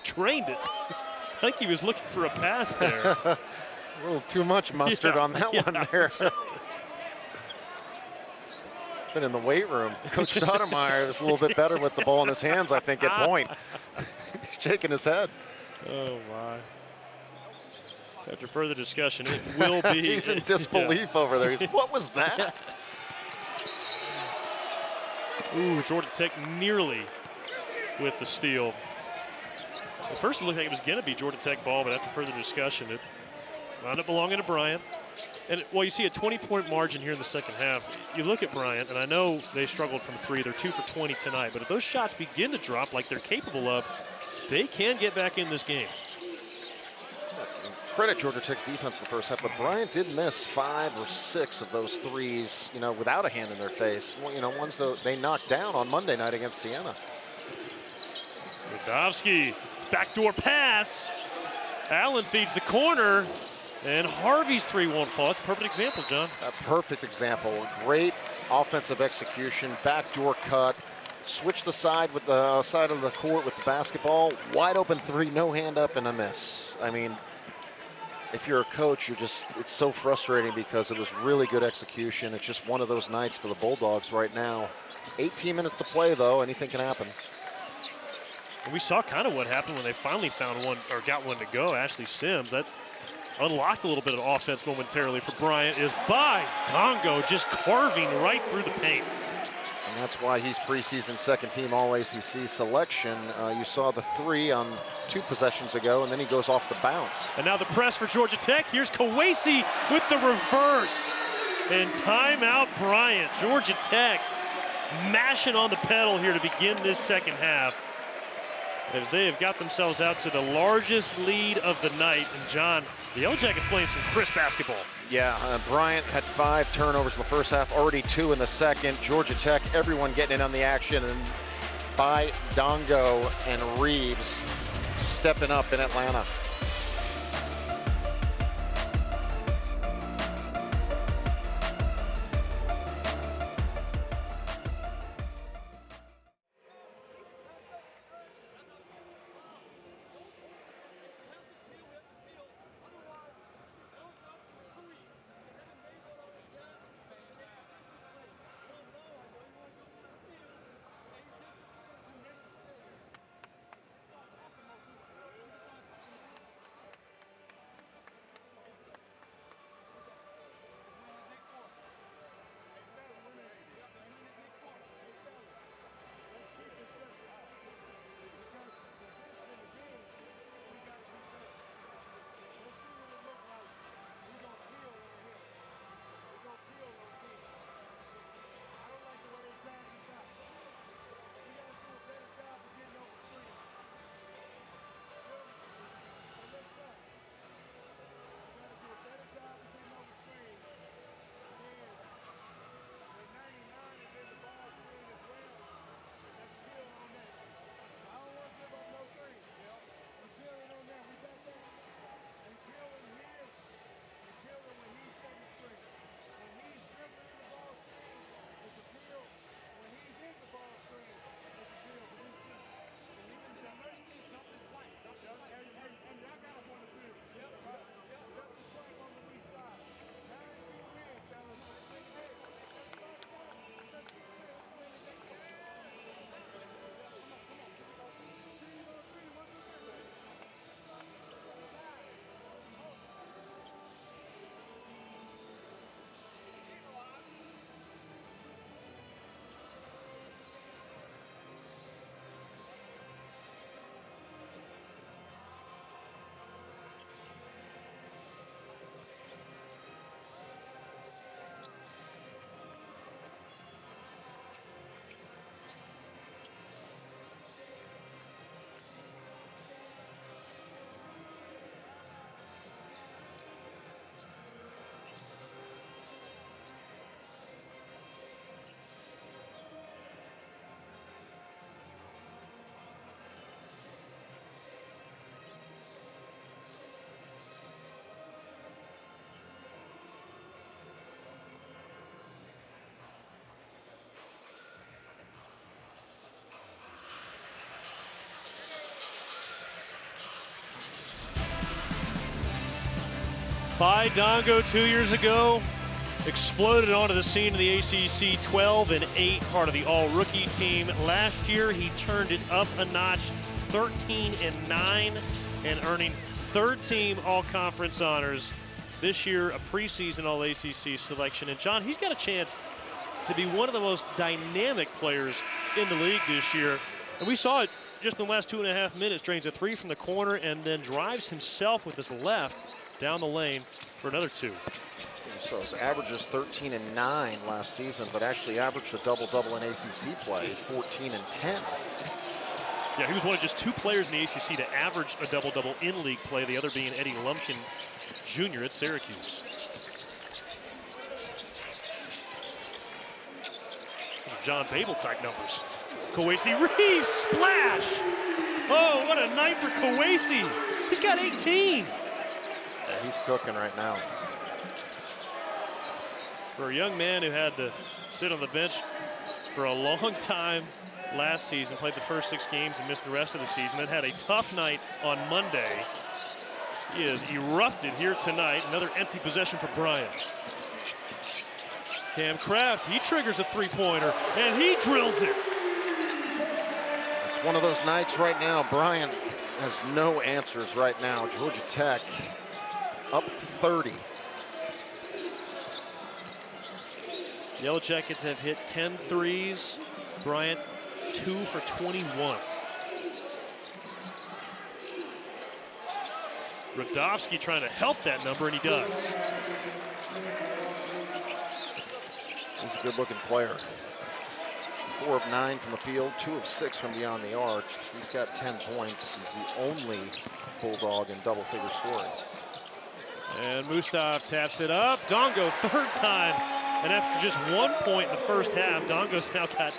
drained it. I think he was looking for a pass there. A little too much mustard on that one there. Been in the weight room. Coach Stoudemire is a little bit better with the ball in his hands, I think, at point. He's shaking his head. Oh, my. So after further discussion, it will be. He's in disbelief over there. What was that? Ooh, Georgia Tech nearly with the steal. At first it looked like it was going to be Georgia Tech ball, but after further discussion, it wound up belonging to Bryant. And while you see a 20-point margin here in the second half, you look at Bryant, and I know they struggled from three. They're 2 for 20 tonight. But if those shots begin to drop like they're capable of, they can get back in this game. Credit Georgia Tech's defense in the first half, but Bryant did miss 5 or 6 of those threes, without a hand in their face. Ones that they knocked down on Monday night against Siena. Radovsky, backdoor pass. Allen feeds the corner, and Harvey's three won't fall. That's a perfect example, John. A perfect example. Great offensive execution, backdoor cut. Switch the side with the side of the court with the basketball. Wide open three, no hand up, and a miss. I mean, if you're a coach, it's so frustrating because it was really good execution. It's just one of those nights for the Bulldogs right now. 18 minutes to play, though. Anything can happen. And we saw kind of what happened when they finally found one or got one to go. Ashley Sims, that unlocked a little bit of offense momentarily for Bryant. Is by Ndongo just carving right through the paint. And that's why he's preseason second-team All-ACC selection. You saw the three on 2 possessions ago, and then he goes off the bounce. And now the press for Georgia Tech. Here's Kowacie with the reverse. And timeout Bryant. Georgia Tech mashing on the pedal here to begin this second half, as they have got themselves out to the largest lead of the night. And John, the Yellow Jackets playing some crisp basketball. Yeah, Bryant had 5 turnovers in the first half, already 2 in the second. Georgia Tech, everyone getting in on the action, and Baye, Ndongo, and Reeves stepping up in Atlanta. Baye Ndongo 2 years ago exploded onto the scene of the ACC, 12-8, part of the all-rookie team. Last year, he turned it up a notch, 13-9, and earning third-team all-conference honors. This year, a preseason all-ACC selection. And John, he's got a chance to be one of the most dynamic players in the league this year. And we saw it just in the last 2.5 minutes. Drains a three from the corner and then drives himself with his left down the lane for another two. So his average is 13 and 9 last season, but actually averaged a double-double in ACC play, 14 and 10. Yeah, he was one of just 2 players in the ACC to average a double-double in league play, the other being Eddie Lumpkin Jr. at Syracuse. Those are John Babel type numbers. Kowacie Reeves, splash! Oh, what a night for Kowacie. He's got 18. Yeah, he's cooking right now. For a young man who had to sit on the bench for a long time last season, played the first 6 games and missed the rest of the season, then had a tough night on Monday. He has erupted here tonight. Another empty possession for Bryant. Cam Kraft, he triggers a three-pointer, and he drills it. It's one of those nights right now. Bryant has no answers right now. Georgia Tech up 30. Yellow Jackets have hit 10 threes. Bryant 2 for 21. Radovsky trying to help that number, and he does. He's a good-looking player. 4 of 9 from the field, 2 of 6 from beyond the arc. He's got 10 points. He's the only Bulldog in double-figure scoring. And Moustafa taps it up. Ndongo, third time. And after just 1 point in the first half, Ndongo's now got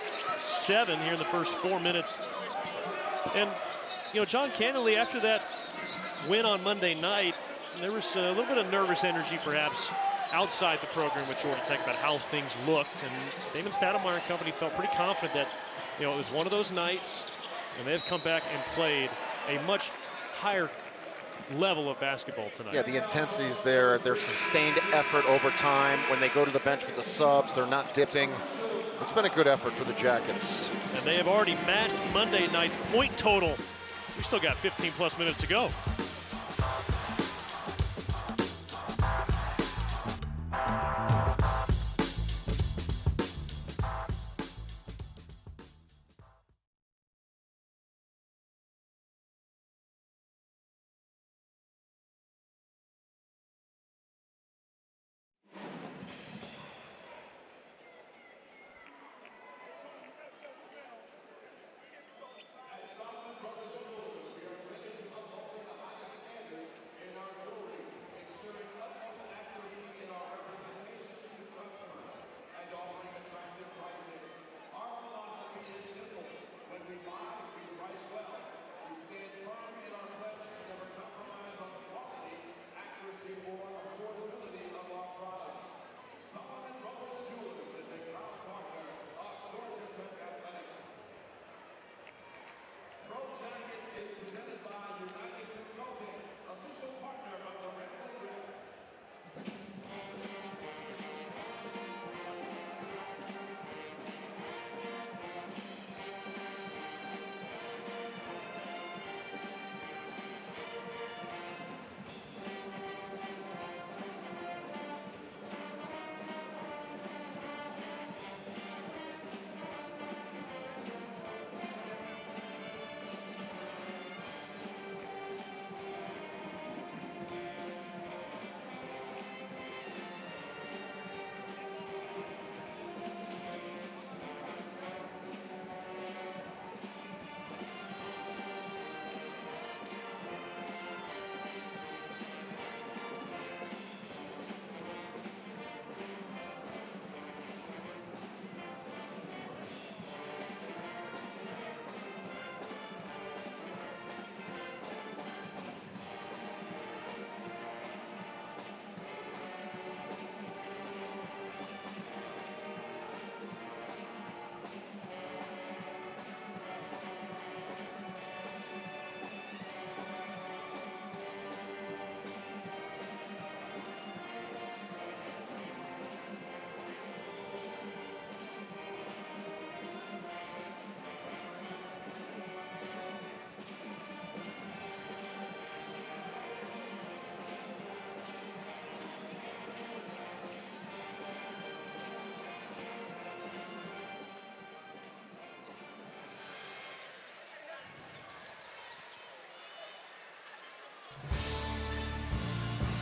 7 here in the first 4 minutes. And, you know, John, candidly, after that win on Monday night, there was a little bit of nervous energy, perhaps, outside the program with Georgia Tech about how things looked. And Damon Stoudemire and company felt pretty confident that, you know, it was one of those nights, and they've come back and played a much higher level of basketball tonight. Yeah, the intensity is there. There's sustained effort over time. When they go to the bench with the subs, they're not dipping. It's been a good effort for the Jackets. And they have already matched Monday night's point total. We still got 15+ minutes to go.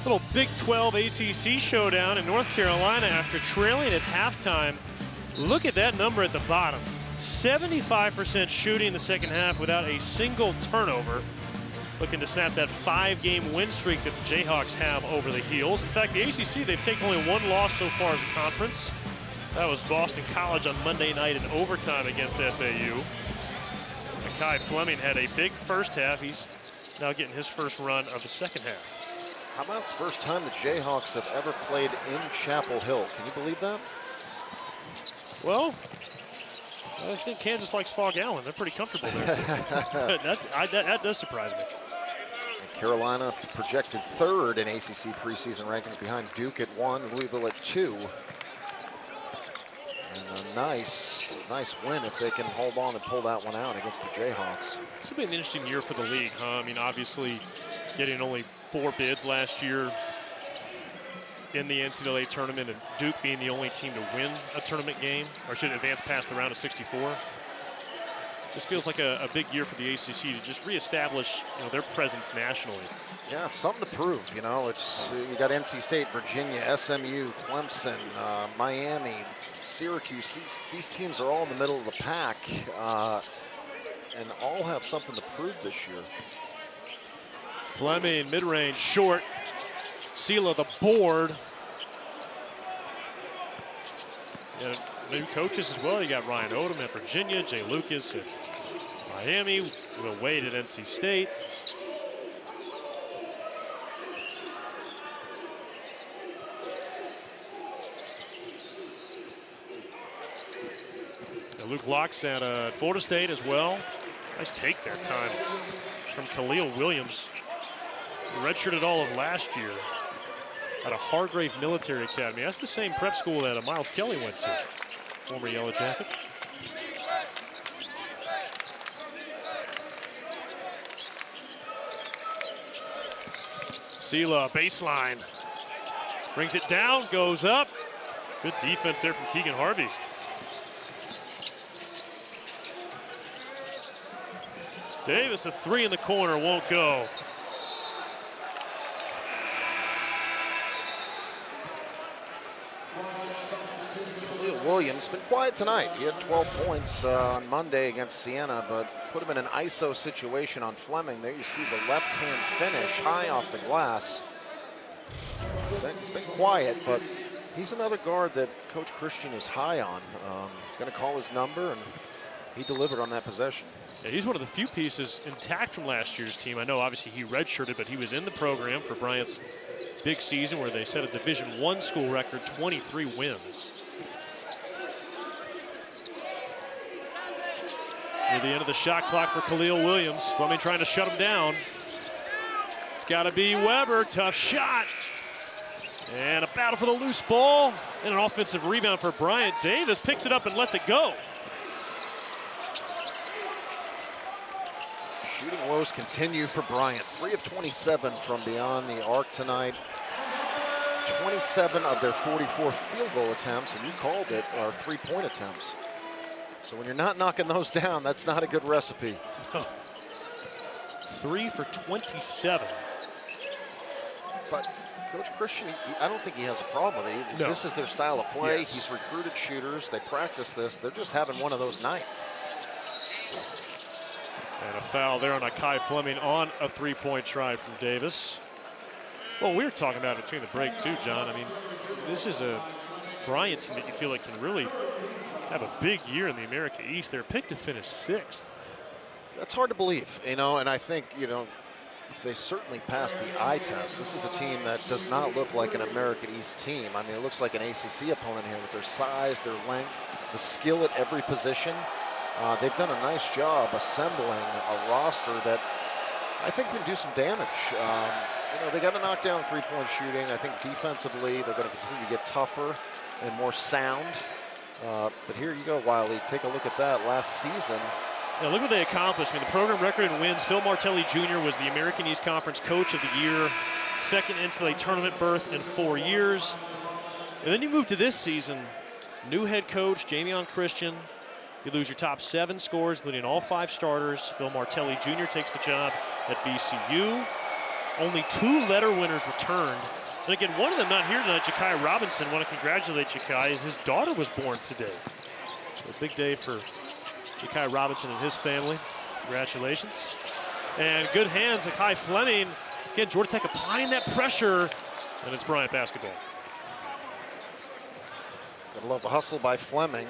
Little Big 12 ACC showdown in North Carolina after trailing at halftime. Look at that number at the bottom. 75% shooting in the second half without a single turnover. Looking to snap that 5-game win streak that the Jayhawks have over the Heels. In fact, the ACC, they've taken only one loss so far as a conference. That was Boston College on Monday night in overtime against FAU. Akai Fleming had a big first half. He's now getting his first run of the second half. How about it's the first time the Jayhawks have ever played in Chapel Hill? Can you believe that? Well, I think Kansas likes Fog Allen. They're pretty comfortable there. that does surprise me. Carolina projected third in ACC preseason rankings behind Duke at 1, Louisville at 2. And a nice win if they can hold on and pull that one out against the Jayhawks. This will be an interesting year for the league, huh? I mean, obviously, getting only 4 bids last year in the NCAA tournament, and Duke being the only team to win a tournament game, or should advance past the round of 64. Just feels like a big year for the ACC to just reestablish, their presence nationally. Yeah, something to prove. It's you got NC State, Virginia, SMU, Clemson, Miami, Syracuse. These teams are all in the middle of the pack, and all have something to prove this year. Fleming, mid-range, short. Sylla, the board. And new coaches as well. You got Ryan Odom at Virginia, Jay Lucas at Miami, Will Wade at NC State. And Luke Locke's at Florida State as well. Nice take that time from Khalil Williams. He redshirted all of last year at a Hargrave Military Academy. That's the same prep school that Miles Kelly went to, former Yellow Jacket. Sylla, baseline. Brings it down, goes up. Good defense there from Keegan Harvey. Davis, a 3 in the corner, won't go. Williams been quiet tonight. He had 12 points on Monday against Siena, but put him in an ISO situation on Fleming. There you see the left-hand finish high off the glass. He's been quiet, but he's another guard that Coach Christian is high on. He's going to call his number, and he delivered on that possession. Yeah, he's one of the few pieces intact from last year's team. I know obviously he redshirted, but he was in the program for Bryant's big season where they set a Division I school record, 23 wins. Near the end of the shot clock for Khalil Williams. Fleming trying to shut him down. It's got to be Weber. Tough shot. And a battle for the loose ball. And an offensive rebound for Bryant. Davis picks it up and lets it go. Shooting woes continue for Bryant. 3 of 27 from beyond the arc tonight. 27 of their 44 field goal attempts, and you called it, are 3-point attempts. So when you're not knocking those down, that's not a good recipe. 3 for 27. But Coach Christian, I don't think he has a problem with it. No. This is their style of play. Yes. He's recruited shooters. They practice this. They're just having one of those nights. And a foul there on Akai Fleming on a 3-point try from Davis. Well, we were talking about it between the break too, John. I mean, this is a Bryant team that you feel like can really have a big year in the America East. They're picked to finish 6th. That's hard to believe, and I think, they certainly passed the eye test. This is a team that does not look like an American East team. I mean, it looks like an ACC opponent here with their size, their length, the skill at every position. They've done a nice job assembling a roster that I think can do some damage. They got to knock down 3-point shooting. I think defensively, they're going to continue to get tougher and more sound. But here you go, Wiley. Take a look at that last season. Yeah, look what they accomplished. I mean, the program record in wins. Phil Martelli Jr. was the American East Conference Coach of the Year, second NCAA tournament berth in 4 years. And then you move to this season, new head coach, Jamion Christian. You lose your top 7 scorers, including all 5 starters. Phil Martelli Jr. takes the job at VCU. only 2 letter winners returned. And again, one of them not here tonight, Akai Robinson. Want to congratulate Akai, as his daughter was born today. So a big day for Akai Robinson and his family. Congratulations. And good hands, Akai Fleming. Again, Georgia Tech applying that pressure, and it's Bryant basketball. Gotta love the hustle by Fleming.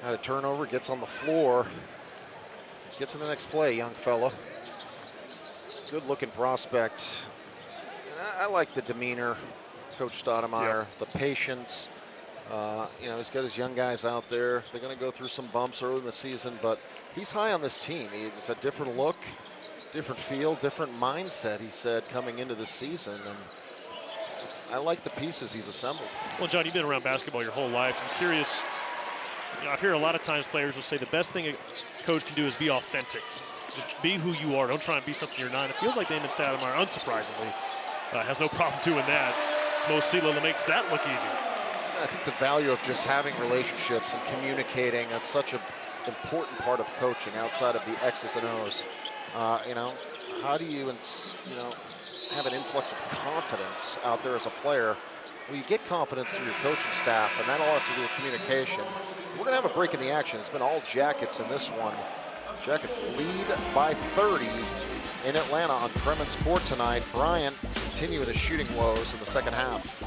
Had a turnover, gets on the floor. Gets to the next play, young fella. Good looking prospect. I like the demeanor, Coach Stoudemire, the patience. You know, he's got his young guys out there. They're going to go through some bumps early in the season, but he's high on this team. It's a different look, different feel, different mindset, he said, coming into this season. And I like the pieces he's assembled. Well, John, you've been around basketball your whole life. I'm curious, you know, I hear a lot of times players will say the best thing a coach can do is be authentic. Just be who you are. Don't try and be something you're not. And it feels like Damon Stoudemire, unsurprisingly, has no problem doing that. It's Mo Sylla that makes that look easy. I think the value of just having relationships and communicating, that's such an important part of coaching outside of the X's and O's. You know, how do you know, have an influx of confidence out there as a player? Well, you get confidence through your coaching staff, and that all has to do with communication. We're going to have a break in the action. It's been all Jackets in this one. Jackets lead by 30 in Atlanta on Krementz Court tonight. Bryant continuing the shooting woes in the second half.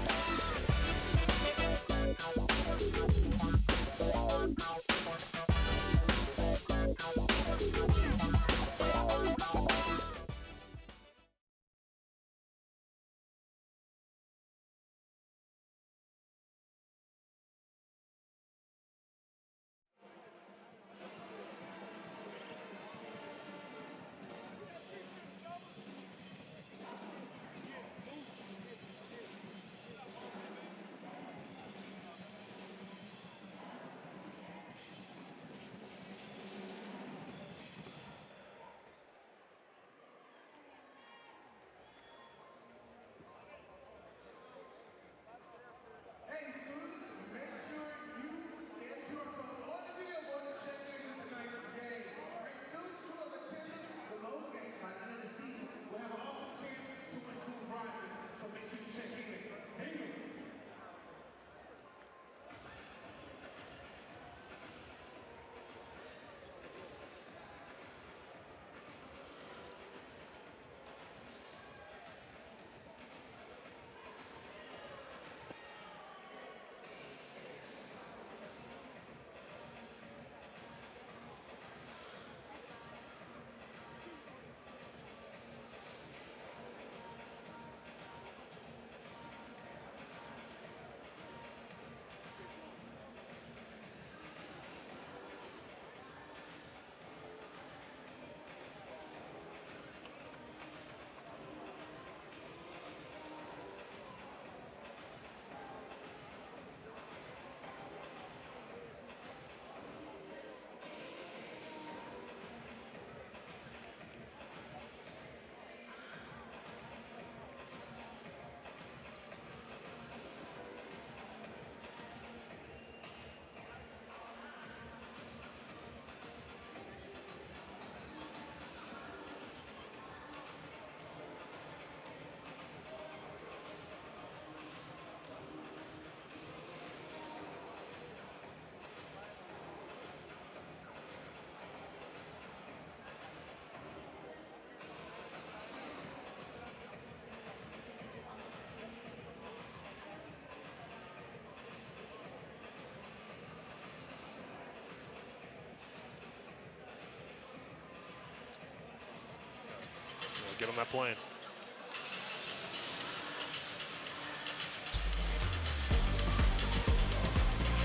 Get on that plane.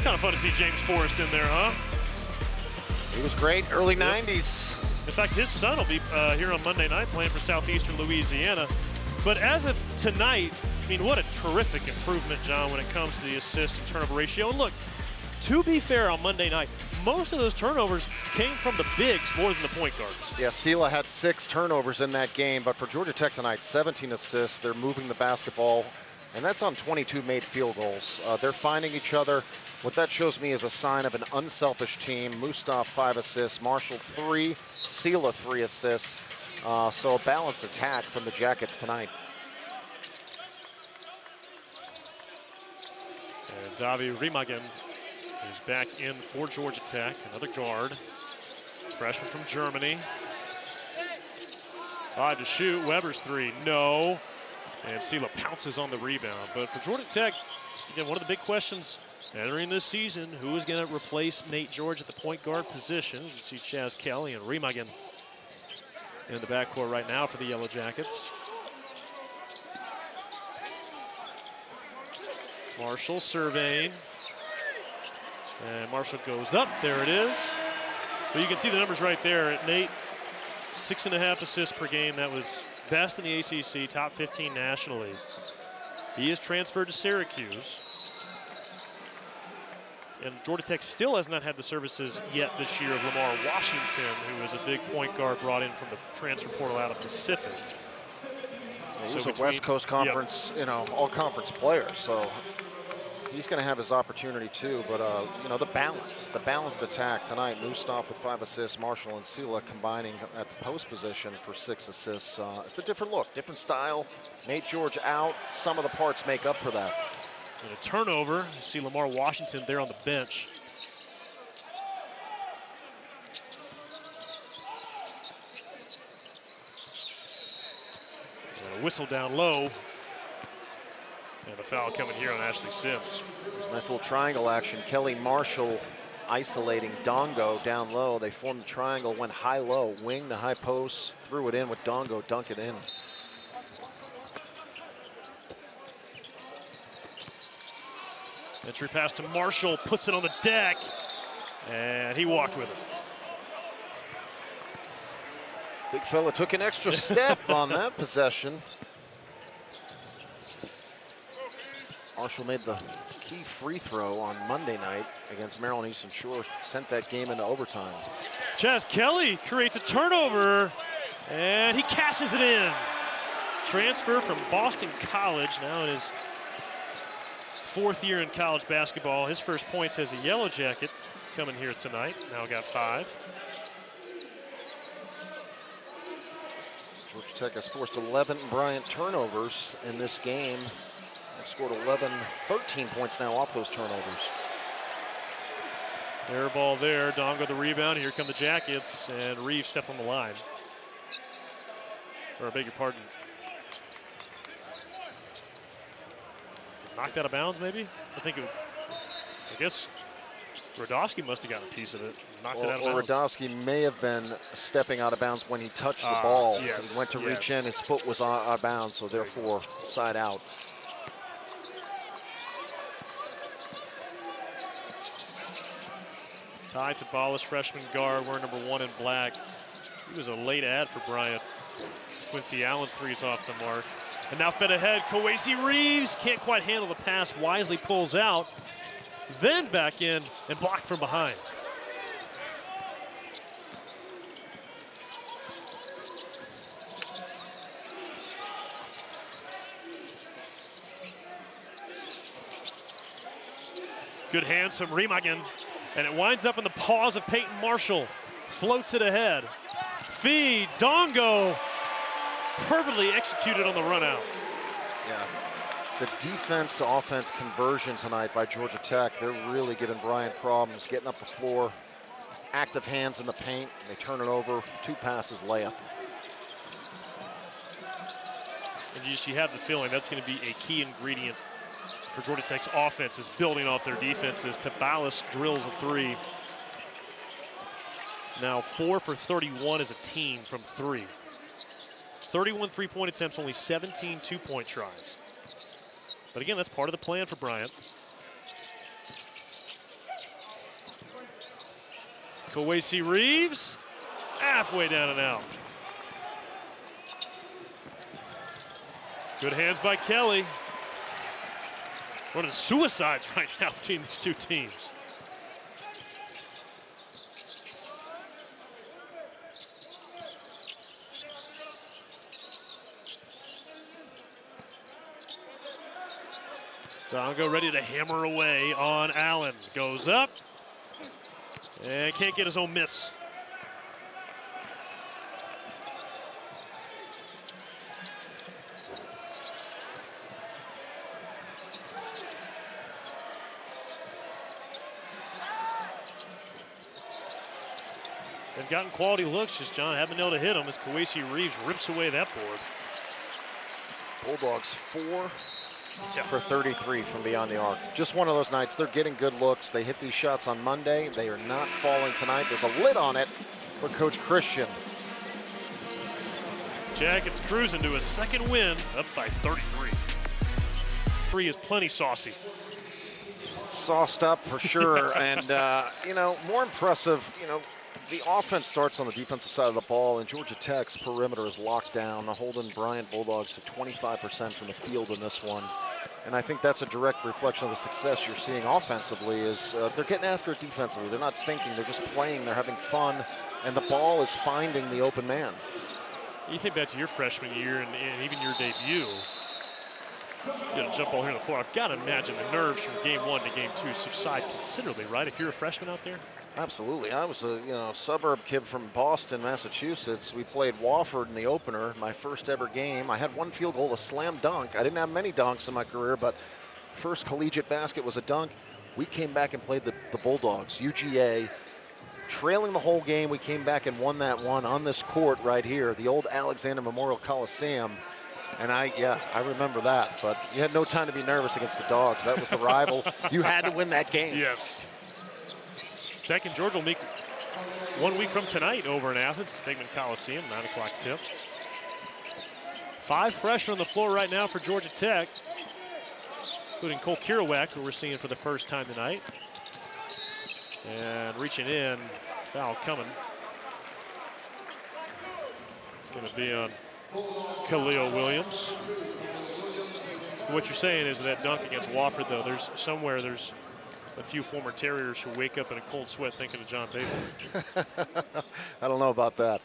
Kind of fun to see James Forrest in there, huh? He was great, early 90s. In fact, his son will be here on Monday night playing for Southeastern Louisiana. But as of tonight, I mean, what a terrific improvement, John, when it comes to the assist and turnover ratio. And look, to be fair, on Monday night, most of those turnovers came from the bigs more than the point guards. Yeah, Sylla had 6 turnovers in that game, but for Georgia Tech tonight, 17 assists. They're moving the basketball, and that's on 22 made field goals. They're finding each other. What that shows me is a sign of an unselfish team. Moustafa 5 assists, Marshall 3, Sylla 3 assists. So a balanced attack from the Jackets tonight. And Davi Remagen is back in for Georgia Tech, another guard. Freshman from Germany. 5 to shoot, Weber's 3, no. And Sylla pounces on the rebound. But for Georgia Tech, again, one of the big questions entering this season, who is going to replace Nate George at the point guard position? You see Chaz Kelly and Remagen in the backcourt right now for the Yellow Jackets. Marshall surveying. And Marshall goes up, there it is. But you can see the numbers right there. Nate, 6.5 assists per game. That was best in the ACC, top 15 nationally. He is transferred to Syracuse. And Georgia Tech still has not had the services yet this year of Lamar Washington, who is a big point guard brought in from the transfer portal out of Pacific. He's a West Coast Conference, you know, all-conference player, so he's going to have his opportunity too. But you know, the balanced attack tonight. Moustafa with 5 assists, Marshall and Sylla combining at the post position for 6 assists. It's a different look, different style. Nate George out. Some of the parts make up for that. And a turnover. You see Lamar Washington there on the bench. And a whistle down low. And a foul coming here on Ashley Sims. There's a nice little triangle action. Kelly Marshall isolating Ndongo down low. They formed the triangle, went high-low, wing the high post, threw it in with Ndongo, dunk it in. Entry pass to Marshall, puts it on the deck, and he walked with it. Big fella took an extra step on that possession. Marshall made the key free throw on Monday night against Maryland Eastern Shore, sent that game into overtime. Chaz Kelly creates a turnover, and he cashes it in. Transfer from Boston College, now in his 4th year in college basketball. His first points as a Yellow Jacket coming here tonight. Now got 5. Georgia Tech has forced 11 Bryant turnovers in this game. They've scored 13 points now off those turnovers. Air ball there, Ndongo the rebound. Here come the Jackets, and Reeves stepped on the line. Or I beg your pardon. Knocked out of bounds, maybe? I guess Radowski must have gotten a piece of it. Knocked it out of bounds. Radowski may have been stepping out of bounds when he touched the ball. Yes, he went to reach in, his foot was out of bounds, so therefore side out. Ty Tabalis, freshman guard, wearing number 1 in black. He was a late ad for Bryant. Quincy Allen's 3's off the mark. And now fed ahead, Kowacie Reeves can't quite handle the pass, wisely pulls out, then back in and blocked from behind. Good hands from Remagen, and it winds up in the paws of Peyton Marshall. Floats it ahead. Feed, Ndongo, perfectly executed on the run out. Yeah, the defense to offense conversion tonight by Georgia Tech, they're really giving Bryant problems, getting up the floor, active hands in the paint, and they turn it over, 2 passes, layup. And you have the feeling that's going to be a key ingredient for Georgia Tech's offense, is building off their defenses. Tabalis drills a 3. Now 4 for 31 as a team from 3. 31 3-point attempts, only 17 2-point tries. But again, that's part of the plan for Bryant. Kowacie Reeves, halfway down and out. Good hands by Kelly. Running suicides right now between these 2 teams. Ndongo ready to hammer away on Allen. Goes up and can't get his own miss. They've gotten quality looks, just John haven't been able to hit them as Kowacie Reeves rips away that board. Bulldogs 4 for 33 from beyond the arc. Just one of those nights. They're getting good looks. They hit these shots on Monday. They are not falling tonight. There's a lid on it for Coach Christian. Jackets cruising to a second win, up by 33. 3 is plenty saucy. Sauced up for sure. And, you know, more impressive, you know, the offense starts on the defensive side of the ball, and Georgia Tech's perimeter is locked down, holding Bryant Bulldogs to 25% from the field in this one. And I think that's a direct reflection of the success you're seeing offensively is they're getting after it defensively. They're not thinking, they're just playing, they're having fun, and the ball is finding the open man. You think back to your freshman year and even your debut. You got to jump all here on the floor. I've got to imagine the nerves from game 1 to game 2 subside considerably, right? If you're a freshman out there? Absolutely. I was a suburb kid from Boston, Massachusetts. We played Wofford in the opener, my first ever game. I had one field goal, a slam dunk. I didn't have many dunks in my career, but first collegiate basket was a dunk. We came back and played the Bulldogs, UGA. Trailing the whole game, we came back and won that one on this court right here, the old Alexander Memorial Coliseum. And I remember that, but you had no time to be nervous against the Dogs. That was the rival. You had to win that game. Yes. Tech and Georgia will meet 1 week from tonight over in Athens at Stegman Coliseum, 9 o'clock tip. 5 freshmen on the floor right now for Georgia Tech, including Cole Kirawak, who we're seeing for the first time tonight. And reaching in, foul coming. It's going to be on Khalil Williams. What you're saying is that dunk against Wofford, though, there's a few former Terriers who wake up in a cold sweat thinking of John Babel. I don't know about that.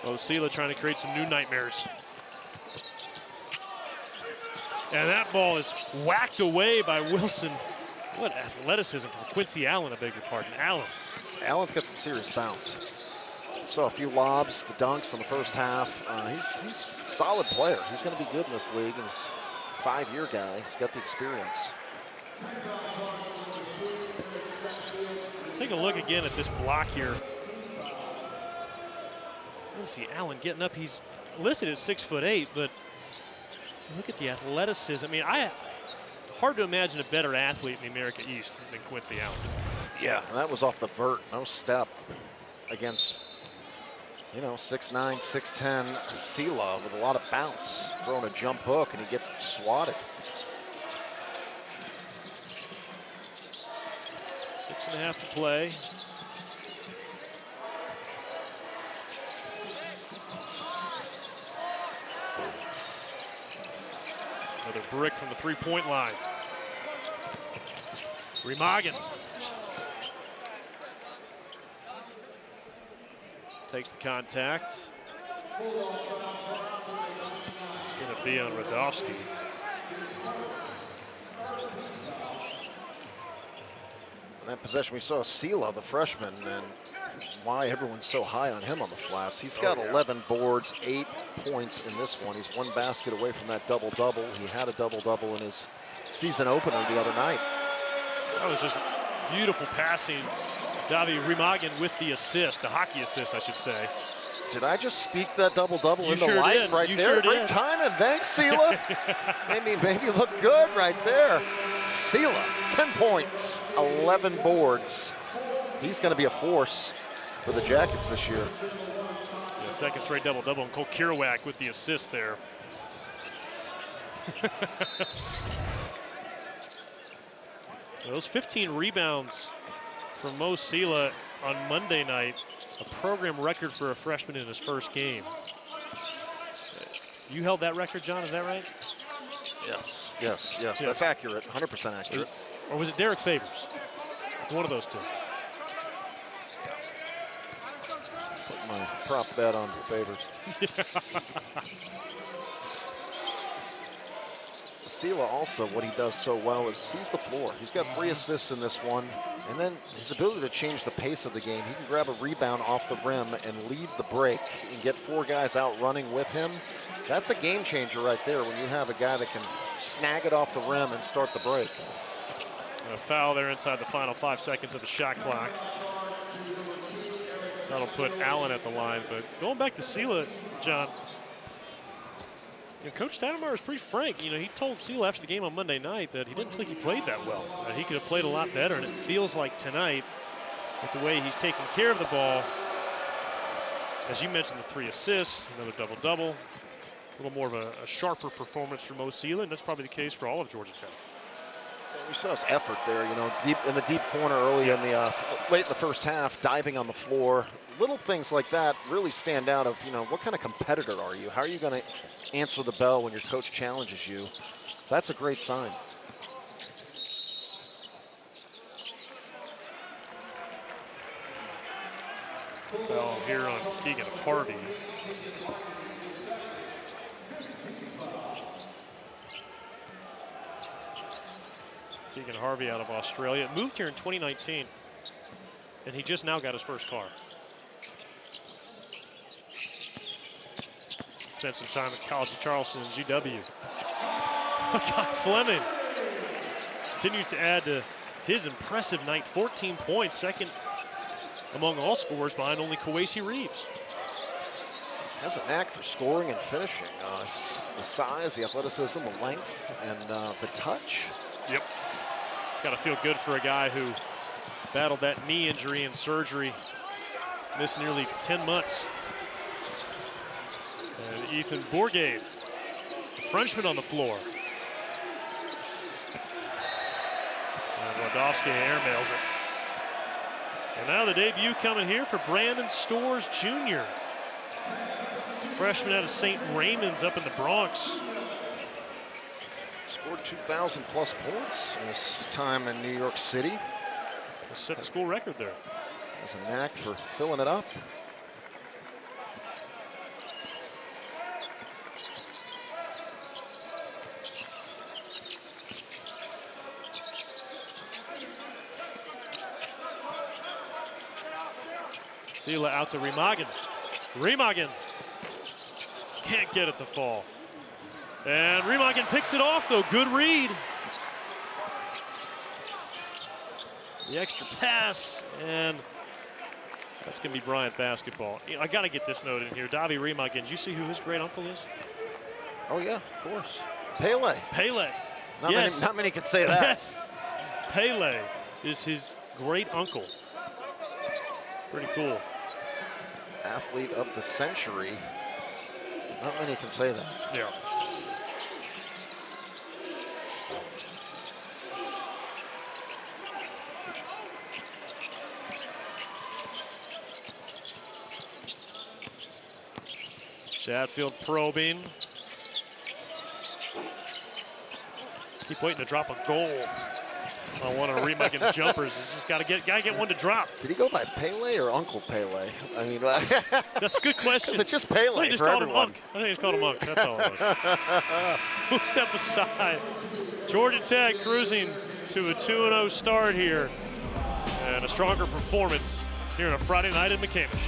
Oh, Sylla trying to create some new nightmares. And that ball is whacked away by Wilson. What athleticism from Quincy Allen, I beg your pardon. Allen's got some serious bounce. Saw a few lobs, the dunks in the first half. He's a solid player. He's going to be good in this league. He's a 5-year guy. He's got the experience. Take a look again at this block here. Let's see Allen getting up. He's listed at 6'8", but look at the athleticism. I mean, hard to imagine a better athlete in the America East than Quincy Allen. Yeah, and that was off the vert, no step against, 6'9", 6'10", Sylla with a lot of bounce, throwing a jump hook, and he gets swatted. 6.5 to play. Another brick from the three-point line. Remagen takes the contact. It's going to be on Radowski. In that possession, we saw Sylla, the freshman, and why everyone's so high on him on the flats. He's got 11 boards, 8 points in this one. He's one basket away from that double-double. He had a double-double in his season opener the other night. That was just beautiful passing. Davi Remagen with the assist, the hockey assist, I should say. Did I just speak that double-double into sure life did. right You there? sure Great did. timing. Thanks, Sylla. Maybe look good right there. Sylla, 10 points, 11 boards. He's going to be a force for the Jackets this year. Yeah, second straight double-double, and Cole Kirawak with the assist there. Those 15 rebounds from Mo Sylla on Monday night, a program record for a freshman in his first game. You held that record, John, is that right? Yes, that's accurate, 100% accurate. Or was it Derek Favors? One of those two. Put my prop bet on Favors. Sylla also, what he does so well is sees the floor. He's got 3 assists in this one, and then his ability to change the pace of the game. He can grab a rebound off the rim and lead the break and get 4 guys out running with him. That's a game changer right there when you have a guy that can snag it off the rim and start the break. A foul there inside the final 5 seconds of the shot clock. That'll put Allen at the line. But going back to Sylla, John, Coach Stoudemire was pretty frank. He told Sylla after the game on Monday night that he didn't think he played that well. That he could have played a lot better, and it feels like tonight, with the way he's taking care of the ball, as you mentioned, the 3 assists, another double-double, a little more of a sharper performance for Mo Sylla, and that's probably the case for all of Georgia Tech. We saw his effort there, deep in the deep corner early in the late in the first half, diving on the floor. Little things like that really stand out of, what kind of competitor are you? How are you going to answer the bell when your coach challenges you? So that's a great sign. Foul here on Keegan Harvey. Keegan Harvey out of Australia. Moved here in 2019, and he just now got his first car. Spent some time at Kowacie Charleston and GW. Akai Fleming continues to add to his impressive night. 14 points, second among all scorers behind only Kowacie Reeves. Has a knack for scoring and finishing. The size, the athleticism, the length, and the touch. Yep. It's got to feel good for a guy who battled that knee injury and surgery, missed nearly 10 months. And Ethan Bourgade, the Frenchman on the floor. And Wardowski airmails it. And now the debut coming here for Brandon Storrs Jr. Freshman out of St. Raymond's up in the Bronx. Scored 2,000 plus points in his time in New York City. Set the school record there. Has a knack for filling it up. Sylla out to Remagen. Remagen can't get it to fall. And Remagen picks it off, though. Good read. The extra pass, and that's going to be Bryant basketball. I got to get this note in here. Davi Remagen, did you see who his great uncle is? Oh, yeah, of course. Pele. Pele. Not many can say that. Yes. Pele is his great uncle. Pretty cool. Athlete of the century. Not many can say that. Yeah. Chatfield probing. Keep waiting to drop a goal on one of Remagen's jumpers. He's just got to get one to drop. Did he go by Pele or Uncle Pele? I mean, that's a good question. Is it just Pele I think for everyone? I think he's called him Unk. That's all it was. We'll step aside. Georgia Tech cruising to a 2-0 start here, and a stronger performance here on a Friday night in McCamish.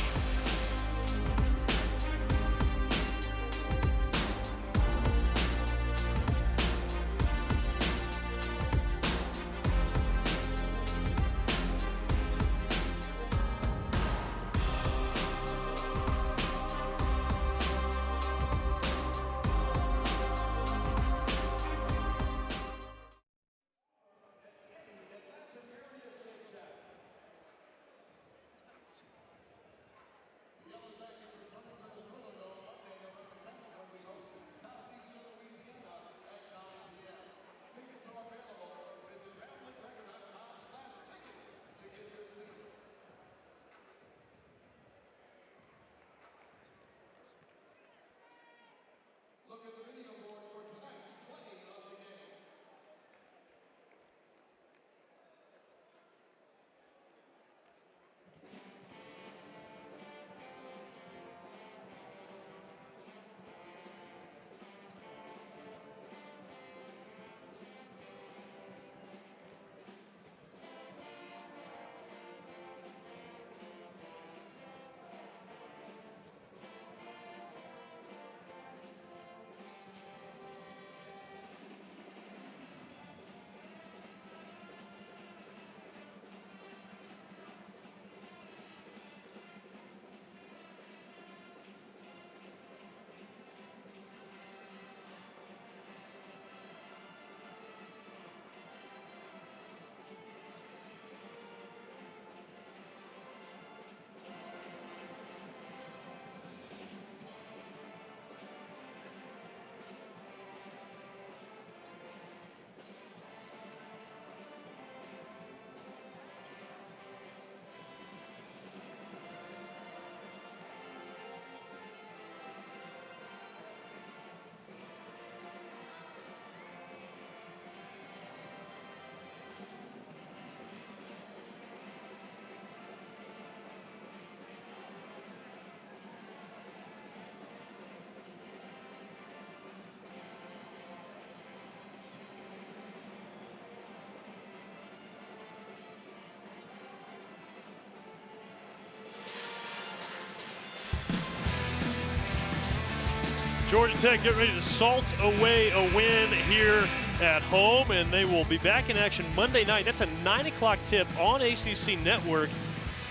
Georgia Tech getting ready to salt away a win here at home, and they will be back in action Monday night. That's a 9 o'clock tip on ACC Network.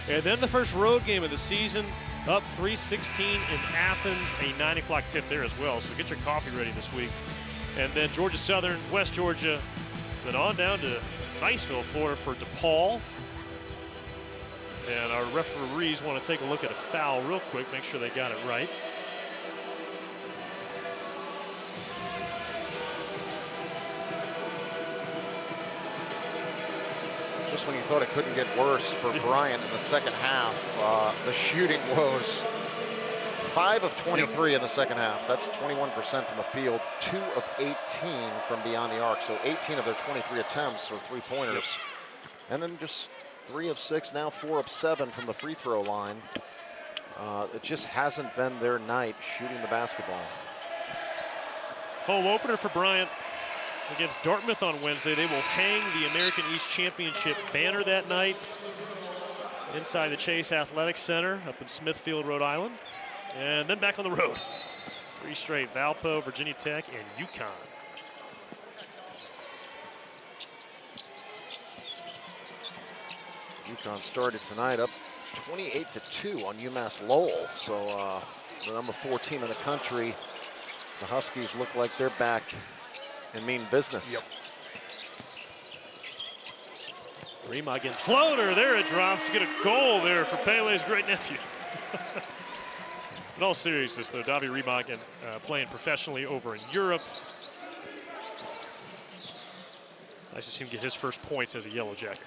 And then the first road game of the season, up 3-16 in Athens, a 9 o'clock tip there as well. So get your coffee ready this week. And then Georgia Southern, West Georgia, then on down to Niceville, Florida for DePaul. And our referees want to take a look at a foul real quick, make sure they got it right. Just when you thought it couldn't get worse for Bryant in the second half, the shooting woes. 5 of 23 in the second half. That's 21% from the field. 2 of 18 from beyond the arc. So 18 of their 23 attempts were three-pointers. And then just 3 of 6, now 4 of 7 from the free throw line. It just hasn't been their night shooting the basketball. Home opener for Bryant against Dartmouth on Wednesday. They will hang the American East Championship banner that night inside the Chase Athletic Center up in Smithfield, Rhode Island. And then back on the road. 3 straight: Valpo, Virginia Tech, and UConn. UConn started tonight up 28-2 on UMass Lowell. So the number 4 team in the country. The Huskies look like they're back and mean business. Yep. Remagen floater, there it drops. Get a goal there for Pele's great nephew. In all seriousness, though, Davi Remagen playing professionally over in Europe. Nice to see him get his first points as a Yellow Jacket.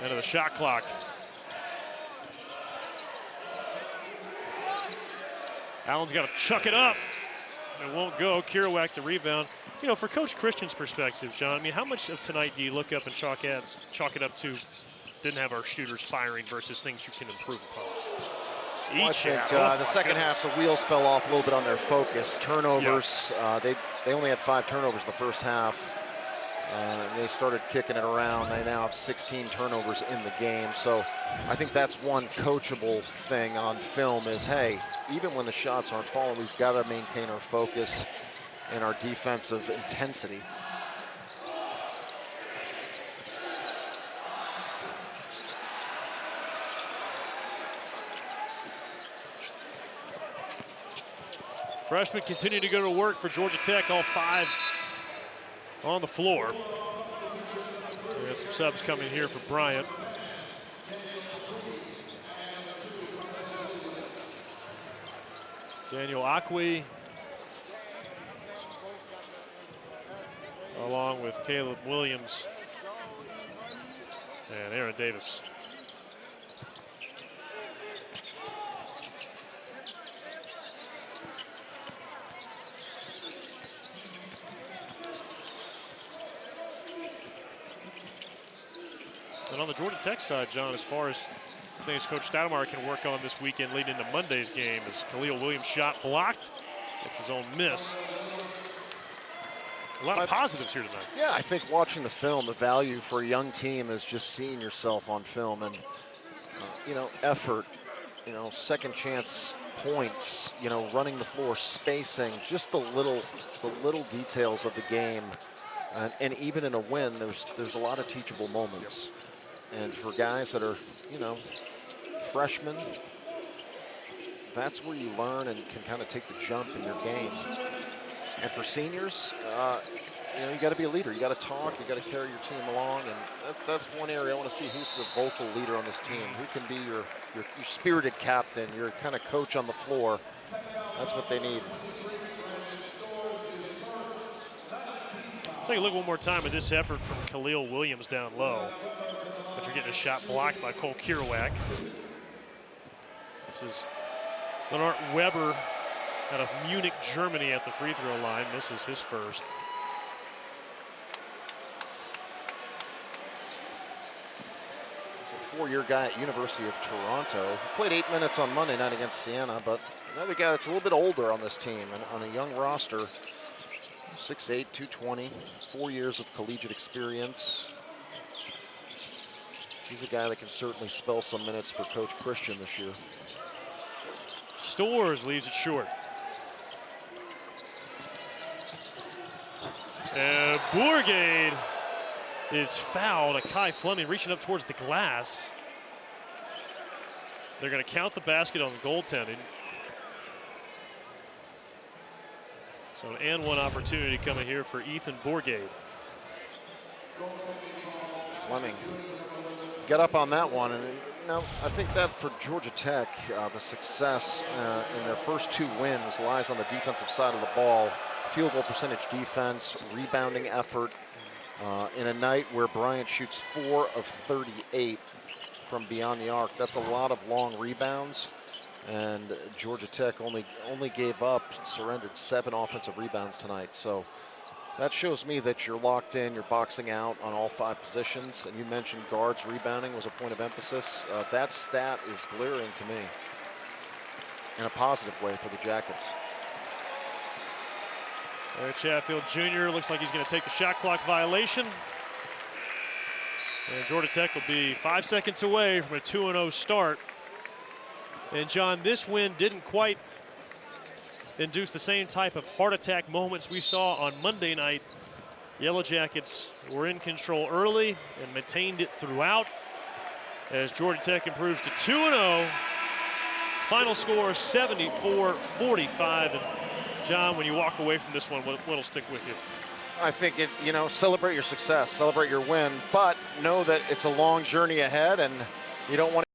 End of the shot clock. Allen's got to chuck it up. It won't go. Kerouac the rebound. You know, for Coach Christian's perspective, John, I mean, how much of tonight do you look up and chalk it up to didn't have our shooters firing versus things you can improve upon? Well, I think the second half, the wheels fell off a little bit on their focus. Turnovers, they only had 5 turnovers in the first half. They started kicking it around. They now have 16 turnovers in the game. So I think that's one coachable thing on film is, hey, even when the shots aren't falling, we've got to maintain our focus and our defensive intensity. Freshmen continue to go to work for Georgia Tech, all 5 on the floor. We got some subs coming here for Bryant. Daniel Akai, along with Caleb Williams and Aaron Davis. And on the Georgia Tech side, John, as far as things Coach Stoudemire can work on this weekend leading into Monday's game, is Khalil Williams' shot blocked. It's his own miss. A lot of positives here tonight. Yeah, I think watching the film, the value for a young team is just seeing yourself on film and, you know, effort, you know, second chance points, you know, running the floor, spacing, just the little details of the game. And even in a win, there's a lot of teachable moments. And for guys that are, you know, freshmen, that's where you learn and can kind of take the jump in your game. And for seniors, you know, you got to be a leader. You got to talk. You got to carry your team along. And that's one area I want to see who's the vocal leader on this team. Who can be your spirited captain, your kind of coach on the floor. That's what they need. Take a look one more time at this effort from Khalil Williams down low. After getting a shot blocked by Cole Kerouac. This is Leonard Weber out of Munich, Germany at the free throw line. This is his first. He's a 4-year guy at University of Toronto. He played 8 minutes on Monday night against Siena, but another guy that's a little bit older on this team and on a young roster. 6'8", 220, 4 years of collegiate experience. He's a guy that can certainly spell some minutes for Coach Christian this year. Stores leaves it short. And Bourgade is fouled. Akai Fleming reaching up towards the glass. They're going to count the basket on the goaltending. So an and one opportunity coming here for Ethan Bourgade. Fleming, get up on that one. And, you know, I think that for Georgia Tech, the success in their first 2 wins lies on the defensive side of the ball. Field goal percentage defense, rebounding effort. In a night where Bryant shoots 4 of 38 from beyond the arc, that's a lot of long rebounds. And Georgia Tech only gave up, surrendered 7 offensive rebounds tonight. So that shows me that you're locked in, you're boxing out on all 5 positions. And you mentioned guards rebounding was a point of emphasis. That stat is glaring to me in a positive way for the Jackets. Chatfield Jr. looks like he's going to take the shot clock violation. And Georgia Tech will be 5 seconds away from a 2-0 start. And John, this win didn't quite induce the same type of heart attack moments we saw on Monday night. Yellow Jackets were in control early and maintained it throughout as Georgia Tech improves to 2-0. Final score 74-45. And John, when you walk away from this one, what'll stick with you? I think celebrate your success, celebrate your win, but know that it's a long journey ahead and you don't want